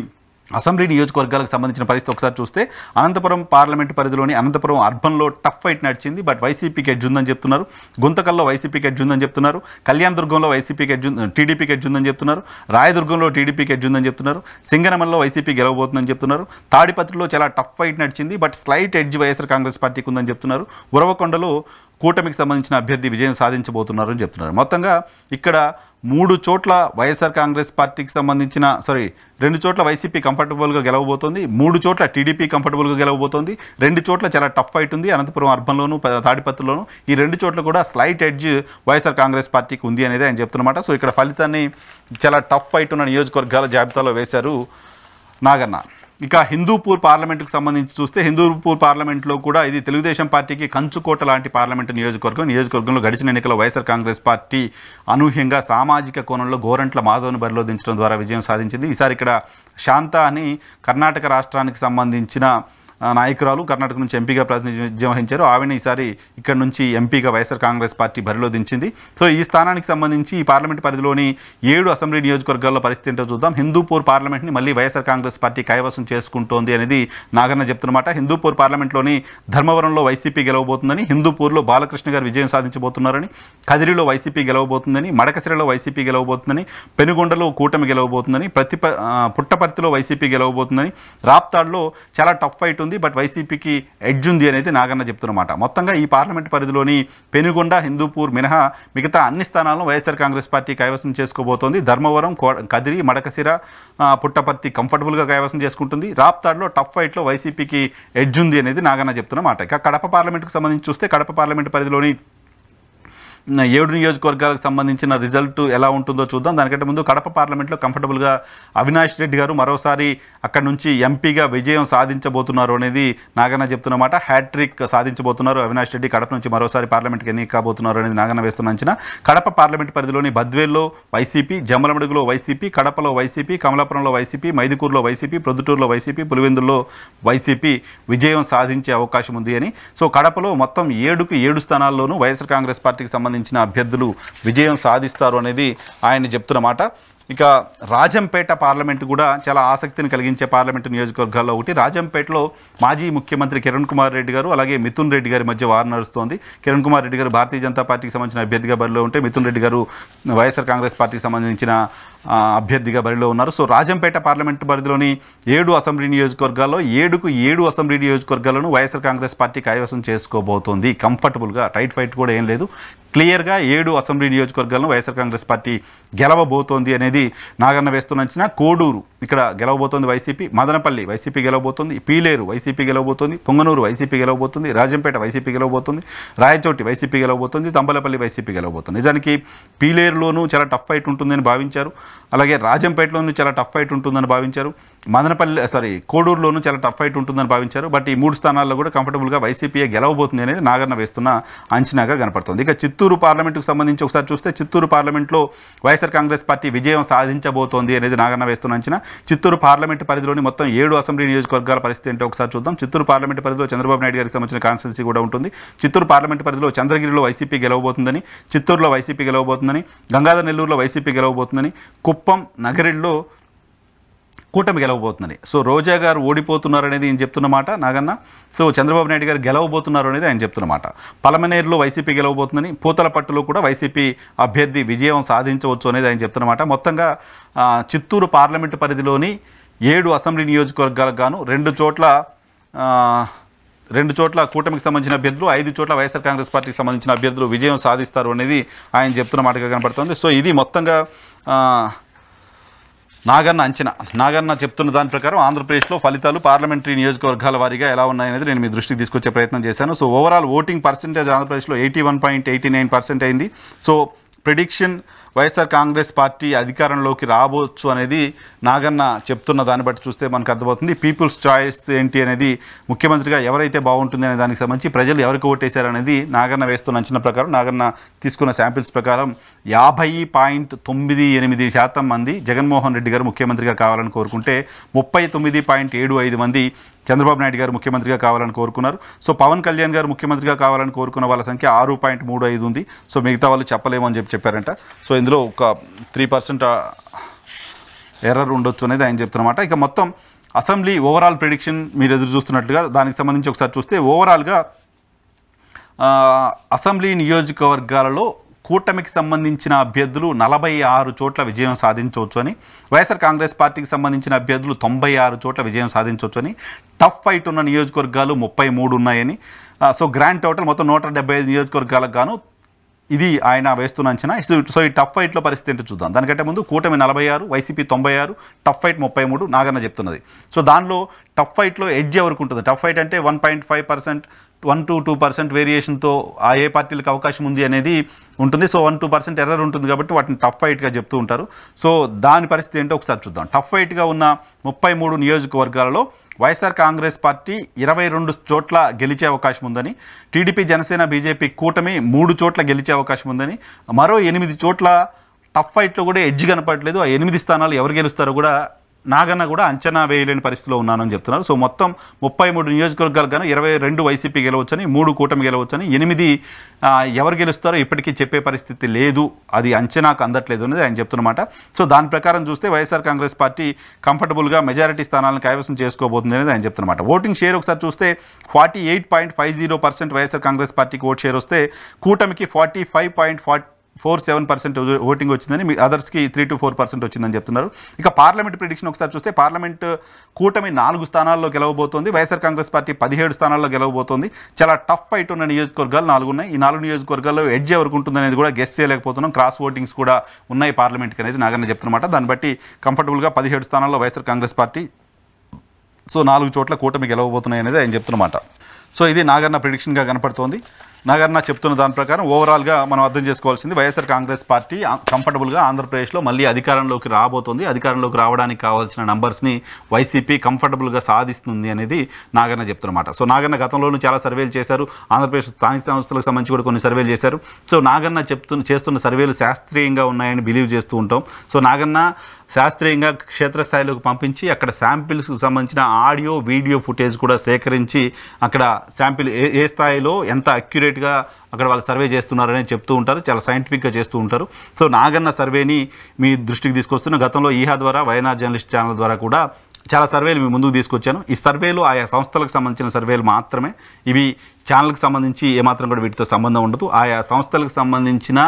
అసెంబ్లీ నియోజకవర్గాలకు సంబంధించిన పరిస్థితి ఒకసారి చూస్తే అనంతపురం పార్లమెంటు పరిధిలోని అనంతపురం అర్బన్లో టఫ్ ఫైట్ నడిచింది. బట్ వైసీపీకి ఎడ్జ్ ఉందని చెప్తున్నారు. గుంతకల్లో వైసీపీకి ఎడ్జ్ ఉందని చెప్తున్నారు. కళ్యాణదుర్గంలో వైసీపీకి టీడీపీకి ఎడ్జ్ ఉందని చెప్తున్నారు. రాయదుర్గంలో టీడీపీకి ఎడ్జ్ ఉందని చెప్తున్నారు. సింగనమల్లో వైసీపీ గెలవబోతుందని చెప్తున్నారు. తాడిపత్రిలో చాలా టఫ్ ఫైట్ నడిచింది. But slight edge YSR Congress పార్టీకి ఉందని చెప్తున్నారు. ఉరవకొండలో కూటమికి సంబంధించిన అభ్యర్థి విజయం సాధించబోతున్నారు అని చెప్తున్నారు. మొత్తంగా ఇక్కడ 3 చోట్ల వైఎస్ఆర్ కాంగ్రెస్ పార్టీకి సంబంధించిన 2 చోట్ల వైసీపీ కంఫర్టబుల్గా గెలవబోతోంది. 3 చోట్ల టీడీపీ కంఫర్టబుల్గా గెలవబోతోంది. 2 చోట్ల చాలా టఫ్ ఫైట్ ఉంది. అనంతపురం అర్బన్లోను తాడిపత్రిలోను ఈ 2 చోట్ల కూడా స్లైట్ ఎడ్జ్ వైఎస్ఆర్ కాంగ్రెస్ పార్టీకి ఉంది అనేది ఆయన చెప్తున్నమాట. సో ఇక్కడ ఫలితాన్ని చాలా టఫ్ ఫైట్ ఉన్న నియోజకవర్గాల జాబితాలో వేశారు నాగన్న. ఇక హిందూపూర్ పార్లమెంటుకు సంబంధించి చూస్తే హిందూపూర్ పార్లమెంట్లో కూడా ఇది తెలుగుదేశం పార్టీకి కంచుకోట లాంటి పార్లమెంటు నియోజకవర్గంలో గడిచిన ఎన్నికల్లో వైఎస్ఆర్ కాంగ్రెస్ పార్టీ అనూహ్యంగా సామాజిక కోణంలో గోరంట్ల మాధవ్ను బరిలో దించడం ద్వారా విజయం సాధించింది. ఈసారి ఇక్కడ శాంత అని కర్ణాటక రాష్ట్రానికి సంబంధించిన నాయకురాలు కర్ణాటక నుంచి ఎంపీగా ప్రాతినిధ్యం వహించారు. ఆవిడ ఈసారి ఇక్కడ నుంచి ఎంపీగా వైఎస్ఆర్ కాంగ్రెస్ పార్టీ బరిలో దించింది. సో ఈ స్థానానికి సంబంధించి ఈ పార్లమెంట్ పరిధిలోని 7 అసెంబ్లీ నియోజకవర్గాల్లో పరిస్థితి ఏంటో చూద్దాం. హిందూపూర్ పార్లమెంట్ని మళ్ళీ వైఎస్ఆర్ కాంగ్రెస్ పార్టీ కైవసం చేసుకుంటోంది అనేది నాగన్న చెప్తున్నమాట. హిందూపూర్ పార్లమెంట్లోని ధర్మవరంలో వైసీపీ గెలవబోతుందని, హిందూపూర్లో బాలకృష్ణ గారు విజయం సాధించబోతున్నారని, కదిరిలో వైసీపీ గెలవబోతుందని, మడకసిరలో వైసీపీ గెలవబోతుందని, పెనుగొండలో కూటమి గెలవబోతుందని, పుట్టపర్తిలో వైసీపీ గెలవబోతుందని, రాప్తాడ్లో చాలా టఫ్ ఫైట్ ఉంది. బట్ వైసీపీకి ఎడ్జ్ ఉంది అనేది నాగన్న చెప్తున్నమాట. మొత్తంగా ఈ పార్లమెంట్ పరిధిలోని పెనుగొండ, హిందూపూర్ మినహా మిగతా అన్ని స్థానాలను వైఎస్ఆర్ కాంగ్రెస్ పార్టీ కైవసం చేసుకోబోతోంది. ధర్మవరం, కదిరి, మడకసిర, పుట్టపర్తి కంఫర్టబుల్గా కైవసం చేసుకుంటుంది. రాప్తాడ్లో టఫ్ ఫైట్లో వైసీపీకి ఎడ్జ్ ఉంది అనేది నాగన్న చెప్తున్నమాట. ఇక కడప పార్లమెంట్కు సంబంధించి చూస్తే కడప పార్లమెంట్ పరిధిలోని 7 నియోజకవర్గాలకు సంబంధించిన రిజల్ట్ ఎలా ఉంటుందో చూద్దాం. దానికంటే ముందు కడప పార్లమెంట్లో కంఫర్టబుల్గా అవినాష్ రెడ్డి గారు మరోసారి అక్కడ నుంచి ఎంపీగా విజయం సాధించబోతున్నారు అనేది నాగన్న చెప్తున్నమాట. హ్యాట్రిక్ సాధించబోతున్నారు అవినాష్ రెడ్డి. కడప నుంచి మరోసారి పార్లమెంట్కి ఎన్నిక కాబోతున్నారు అనేది నాగన్న వేస్తున్న అంచనా. కడప పార్లమెంట్ పరిధిలోని బద్వేల్లో వైసీపీ, జమ్మలమడుగులో వైసీపీ, కడపలో వైసీపీ, కమలాపురంలో వైసీపీ, మైదుకూరులో వైసీపీ, ప్రొద్దుటూరులో వైసీపీ, పులివెందుల్లో వైసీపీ విజయం సాధించే అవకాశం ఉంది అని. సో కడపలో మొత్తం 7కు 7 స్థానాల్లోనూ వైఎస్ఆర్ కాంగ్రెస్ పార్టీకి సంబంధించిన అభ్యర్థులు విజయం సాధిస్తారు అనేది ఆయన చెప్తున్నమాట. ఇక రాజంపేట పార్లమెంటు కూడా చాలా ఆసక్తిని కలిగించే పార్లమెంటు నియోజకవర్గాల్లో ఒకటి. రాజంపేటలో మాజీ ముఖ్యమంత్రి కిరణ్ కుమార్ రెడ్డి గారు అలాగే మిథున్ రెడ్డి గారి మధ్య వార్ నడుస్తోంది. కిరణ్ కుమార్ రెడ్డి గారు భారతీయ జనతా పార్టీకి సంబంధించిన అభ్యర్థిగా బరిలో ఉంటే మిథున్ రెడ్డి గారు వైఎస్ఆర్ కాంగ్రెస్ పార్టీకి సంబంధించిన అభ్యర్థిగా బరిలో ఉన్నారు. సో రాజంపేట పార్లమెంటు పరిధిలోని 7 అసెంబ్లీ నియోజకవర్గాల్లో 7కు 7 అసెంబ్లీ నియోజకవర్గాలను వైఎస్ఆర్ కాంగ్రెస్ పార్టీ కైవసం చేసుకోబోతోంది. కంఫర్టబుల్గా టైట్ ఫైట్ కూడా ఏం లేదు. క్లియర్గా 7 అసెంబ్లీ నియోజకవర్గాలను వైఎస్ఆర్ కాంగ్రెస్ పార్టీ గెలవబోతోంది అనేది నాగన్న వేస్తున్న కోడూరు ఇక్కడ గెలవబోతోంది వైసీపీ, మదనపల్లి వైసీపీ గెలవబోతోంది, పీలేరు వైసీపీ గెలవబోతోంది, పొంగనూరు వైసీపీ గెలవబోతుంది, రాజంపేట వైసీపీ గెలవబోతుంది, రాయచోటి వైసీపీ గెలవబోతుంది, తంబలపల్లి వైసీపీ గెలవబోతుంది. నిజానికి పీలేరులోనూ చాలా టఫ్ ఫైట్ ఉంటుందని భావించారు. అలాగే రాజంపేటలోనూ చాలా టఫ్ ఫైట్ ఉంటుందని భావించారు. కోడూరులోనూ చాలా టఫ్ ఫైట్ ఉంటుందని భావించారు. బట్ ఈ 3 స్థానాల్లో కూడా కంఫర్టబుల్గా వైసీపీయే గెలవబోతుంది అనేది నాగన్న వేస్తున్న అంచనాగా కనపడుతుంది. ఇక చిత్తూరు పార్లమెంటుకు సంబంధించి ఒకసారి చూస్తే చిత్తూరు పార్లమెంట్లో వైఎస్ఆర్ కాంగ్రెస్ పార్టీ విజయం సాధించబోతోంది అనేది నాగన్న వేస్తున్న అంచనా. చిత్తూరు పార్లమెంటు పరిధిలోని మొత్తం 7 అసెంబ్లీ నియోజకవర్గాల పరిస్థితి ఏంటో ఒకసారి చూద్దాం. చిత్తూరు పార్లమెంటు పరిధిలో చంద్రబాబు నాయుడు గారికి సంబంధించిన కాన్స్టిట్యున్సీ కూడా ఉంటుంది. చిత్తూరు పార్లమెంటు పరిధిలో చంద్రగిరిలో వైసీపీ గెలవబోతుందని, చిత్తూరులో వైసీపీ గెలవబోతుందని, గంగాధర్ నెల్లూరులో వైసీపీ గెలవబోతుందని, కుప్పం, నగరిలో కూటమి గెలవబోతుందని. సో రోజా గారు ఓడిపోతున్నారనేది ఆయన చెప్తున్నమాట నాగన్న. సో చంద్రబాబు నాయుడు గారు గెలవబోతున్నారు అనేది ఆయన చెప్తున్నమాట. పలమనేరులో వైసీపీ గెలవబోతుందని, పూతలపట్టులో కూడా వైసీపీ అభ్యర్థి విజయం సాధించవచ్చు అనేది ఆయన చెప్తున్నమాట. మొత్తంగా చిత్తూరు పార్లమెంటు పరిధిలోని 7 అసెంబ్లీ నియోజకవర్గాలకు గాను 2 చోట్ల 2 చోట్ల కూటమికి సంబంధించిన అభ్యర్థులు, 5 చోట్ల వైఎస్ఆర్ కాంగ్రెస్ పార్టీకి సంబంధించిన అభ్యర్థులు విజయం సాధిస్తారు అనేది ఆయన చెప్తున్న మాటగా కనపడుతుంది. సో ఇది మొత్తంగా నాగన్న చెప్తున్న దాని ప్రకారం ఆంధ్రప్రదేశ్లో ఫలితాలు పార్లమెంటరీ నియోజకవర్గాల వారీగా ఎలా ఉన్నాయనేది నేను మీ దృష్టికి తీసుకొచ్చే ప్రయత్నం చేశాను. సో ఓవరాల్ ఓటింగ్ పర్సెంటేజ్ ఆంధ్రప్రదేశ్లో 81.89% అయింది. So prediction YSR Congress party అధికారంలోకి రావచ్చు అనేది నాగన్న చెప్తున్న దాన్ని బట్టి చూస్తే మనకు అర్థమవుతుంది. పీపుల్స్ చాయిస్ ఏంటి అనేది, ముఖ్యమంత్రిగా ఎవరైతే బాగుంటుంది అనే దానికి సంబంధించి ప్రజలు ఎవరికి ఓటేశారనేది నాగన్న వేస్తున్న అంచనా ప్రకారం, నాగన్న తీసుకున్న శాంపిల్స్ ప్రకారం 50.98% మంది జగన్మోహన్ రెడ్డి గారు ముఖ్యమంత్రిగా కావాలని కోరుకుంటే 39.75 మంది చంద్రబాబు నాయుడు గారు ముఖ్యమంత్రిగా కావాలని కోరుకున్నారు. సో పవన్ కళ్యాణ్ గారు ముఖ్యమంత్రిగా కావాలని కోరుకున్న వాళ్ళ సంఖ్య 6.35 ఉంది. సో మిగతా వాళ్ళు చెప్పలేమని చెప్పారంట. సో ఇందులో ఒక 3% ఎర్రర్ ఉండొచ్చు అనేది ఆయన చెప్తున్నమాట. ఇక మొత్తం అసెంబ్లీ ఓవరాల్ ప్రిడిక్షన్ మీరు ఎదురు చూస్తున్నట్లుగా దానికి సంబంధించి ఒకసారి చూస్తే ఓవరాల్గా అసెంబ్లీ నియోజకవర్గాలలో కూటమికి సంబంధించిన అభ్యర్థులు 46 చోట్ల విజయం సాధించవచ్చు అని, వైఎస్ఆర్ కాంగ్రెస్ పార్టీకి సంబంధించిన అభ్యర్థులు 96 చోట్ల విజయం సాధించవచ్చు అని, టఫ్ ఫైట్ ఉన్న నియోజకవర్గాలు 33 ఉన్నాయని. సో గ్రాండ్ టోటల్ మొత్తం 175 నియోజకవర్గాలకు గాను ఇది ఆయన వేస్తున్న అంచనా. సో ఈ టఫ్ ఫైట్లో పరిస్థితి ఏంటో చూద్దాం. దానికంటే ముందు కూటమి 46, వైసీపీ 96, టఫ్ ఫైట్ 33 నాగన్న చెప్తున్నది. సో దానిలో టఫ్ ఫైట్లో ఎడ్జ్ ఎవరికి ఉంటుంది? టఫ్ ఫైట్ అంటే 1.5%, 1 to 2% వేరియేషన్తో ఆ ఏ పార్టీలకు అవకాశం ఉంది అనేది ఉంటుంది. సో 1-2% ఎర్రర్ ఉంటుంది కాబట్టి వాటిని టఫ్ ఫైట్గా చెప్తూ ఉంటారు. సో దాని పరిస్థితి ఏంటో ఒకసారి చూద్దాం. టఫ్ ఫైట్గా ఉన్న 33 నియోజకవర్గాలలో వైఎస్ఆర్ కాంగ్రెస్ పార్టీ 22 చోట్ల గెలిచే అవకాశం ఉందని, టీడీపీ, జనసేన, బీజేపీ కూటమి 3 చోట్ల గెలిచే అవకాశం ఉందని, మరో 8 చోట్ల టఫ్ ఫైట్లో కూడా ఎడ్జ్ కనపడలేదు. ఆ 8 స్థానాలు ఎవరు గెలుస్తారో కూడా నాగన్న కూడా అంచనా వేయలేని పరిస్థితిలో ఉన్నానని చెప్తున్నారు. సో మొత్తం 33 నియోజకవర్గాలు గాను 22 వైసీపీ గెలవచ్చని, 3 కూటమి గెలవచ్చని, 8 ఎవరు గెలుస్తారో ఇప్పటికీ చెప్పే పరిస్థితి లేదు, అది అంచనాకు అందట్లేదు అనేది ఆయన చెప్తున్నమాట. సో దాని ప్రకారం చూస్తే వైఎస్ఆర్ కాంగ్రెస్ పార్టీ కంఫర్టబుల్గా మెజారిటీ స్థానాలను కైవసం చేసుకోబోతుంది అనేది ఆయన చెప్తున్నమాట. ఓటింగ్ షేర్ ఒకసారి చూస్తే 48.50% వైఎస్ఆర్ కాంగ్రెస్ పార్టీకి ఓట్ షేర్ వస్తే కూటమికి 45.47% ఓటింగ్ వచ్చిందని, అదర్స్కి 3 to 4% వచ్చిందని చెప్తున్నారు. ఇక పార్లమెంట్ ప్రిడిక్షన్ ఒకసారి చూస్తే పార్లమెంట్ కూటమి 4 స్థానాల్లో గెలవబోతోంది, వైఎస్ఆర్ కాంగ్రెస్ పార్టీ 17 స్థానాల్లో గెలవబోతోంది. చాలా టఫ్ ఫైట్ ఉన్న నియోజకవర్గాలు 4 ఉన్నాయి. ఈ 4 నియోజకవర్గాల్లో ఎడ్జ్ ఎవరికి ఉంటుంది అనేది కూడా గెస్ చేయలేకపోతున్నాం. క్రాస్ ఓటింగ్స్ కూడా ఉన్నాయి పార్లమెంట్కి అనేది నాగన్న చెప్తున్నమాట. దాన్ని బట్టి కంఫర్టబుల్గా 17 స్థానాల్లో వైఎస్ఆర్ కాంగ్రెస్ పార్టీ, సో 4 చోట్ల కూటమి గెలవబోతున్నాయి అనేది ఆయన చెప్తున్నమాట. సో ఇది నాగన్న ప్రిడిక్షన్గా కనపడుతోంది. నాగన్న చెప్తున్న దాని ప్రకారం ఓవరాల్గా మనం అర్థం చేసుకోవాల్సింది, వైఎస్ఆర్ కాంగ్రెస్ పార్టీ కంఫర్టబుల్గా ఆంధ్రప్రదేశ్లో మళ్ళీ అధికారంలోకి రాబోతోంది. అధికారంలోకి రావడానికి కావాల్సిన నంబర్స్ని వైసీపీ కంఫర్టబుల్గా సాధిస్తుంది అనేది నాగన్న చెప్తున్నమాట. సో నాగన్న గతంలోనూ చాలా సర్వేలు చేశారు, ఆంధ్రప్రదేశ్ స్థానిక సంస్థలకు సంబంధించి కూడా కొన్ని సర్వేలు చేశారు. సో నాగన్న చేస్తున్న సర్వేలు శాస్త్రీయంగా ఉన్నాయని బిలీవ్ చేస్తూ ఉంటాం. సో నాగన్న శాస్త్రీయంగా క్షేత్రస్థాయిలోకి పంపించి అక్కడ శాంపిల్స్కి సంబంధించిన ఆడియో, వీడియో ఫుటేజ్ కూడా సేకరించి అక్కడ శాంపిల్ ఏ స్థాయిలో ఎంత అక్యురేట్గా అక్కడ వాళ్ళు సర్వే చేస్తున్నారని చెప్తూ ఉంటారు, చాలా సైంటిఫిక్గా చేస్తూ ఉంటారు. సో నాగన్న సర్వేని మీ దృష్టికి తీసుకొస్తున్న, గతంలో ఈహా ద్వారా, వైఎన్ఆర్ జర్నలిస్ట్ ఛానల్ ద్వారా కూడా చాలా సర్వేలు మీ ముందుకు తీసుకొచ్చాను. ఈ సర్వేలు ఆయా సంస్థలకు సంబంధించిన సర్వేలు మాత్రమే, ఇవి ఛానల్కి సంబంధించి ఏమాత్రం కూడా వీటితో సంబంధం ఉండదు. ఆయా సంస్థలకు సంబంధించిన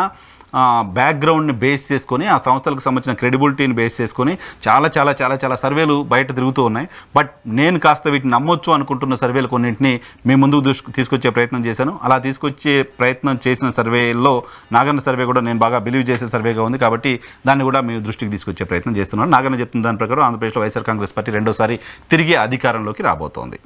బ్యాక్గ్రౌండ్ని బేస్ చేసుకొని, ఆ సంస్థలకు సంబంధించిన క్రెడిబిలిటీని బేస్ చేసుకొని చాలా చాలా చాలా చాలా సర్వేలు బయట తిరుగుతూ ఉన్నాయి. బట్ నేను కాస్త వీటిని నమ్మొచ్చు అనుకుంటున్న సర్వేలు కొన్నింటిని మీ ముందుకు తీసుకొచ్చే ప్రయత్నం చేశాను. అలా తీసుకొచ్చే ప్రయత్నం చేసిన సర్వేల్లో నాగన్న సర్వే కూడా నేను బాగా బిలీవ్ చేసే సర్వేగా ఉంది కాబట్టి దాన్ని కూడా మీ దృష్టికి తీసుకొచ్చే ప్రయత్నం చేస్తున్నాను. నాగన్న చెప్తున్న దాని ప్రకారం ఆంధ్రప్రదేశ్లో వైఎస్ఆర్ కాంగ్రెస్ పార్టీ రెండోసారి తిరిగి అధికారంలోకి రాబోతోంది.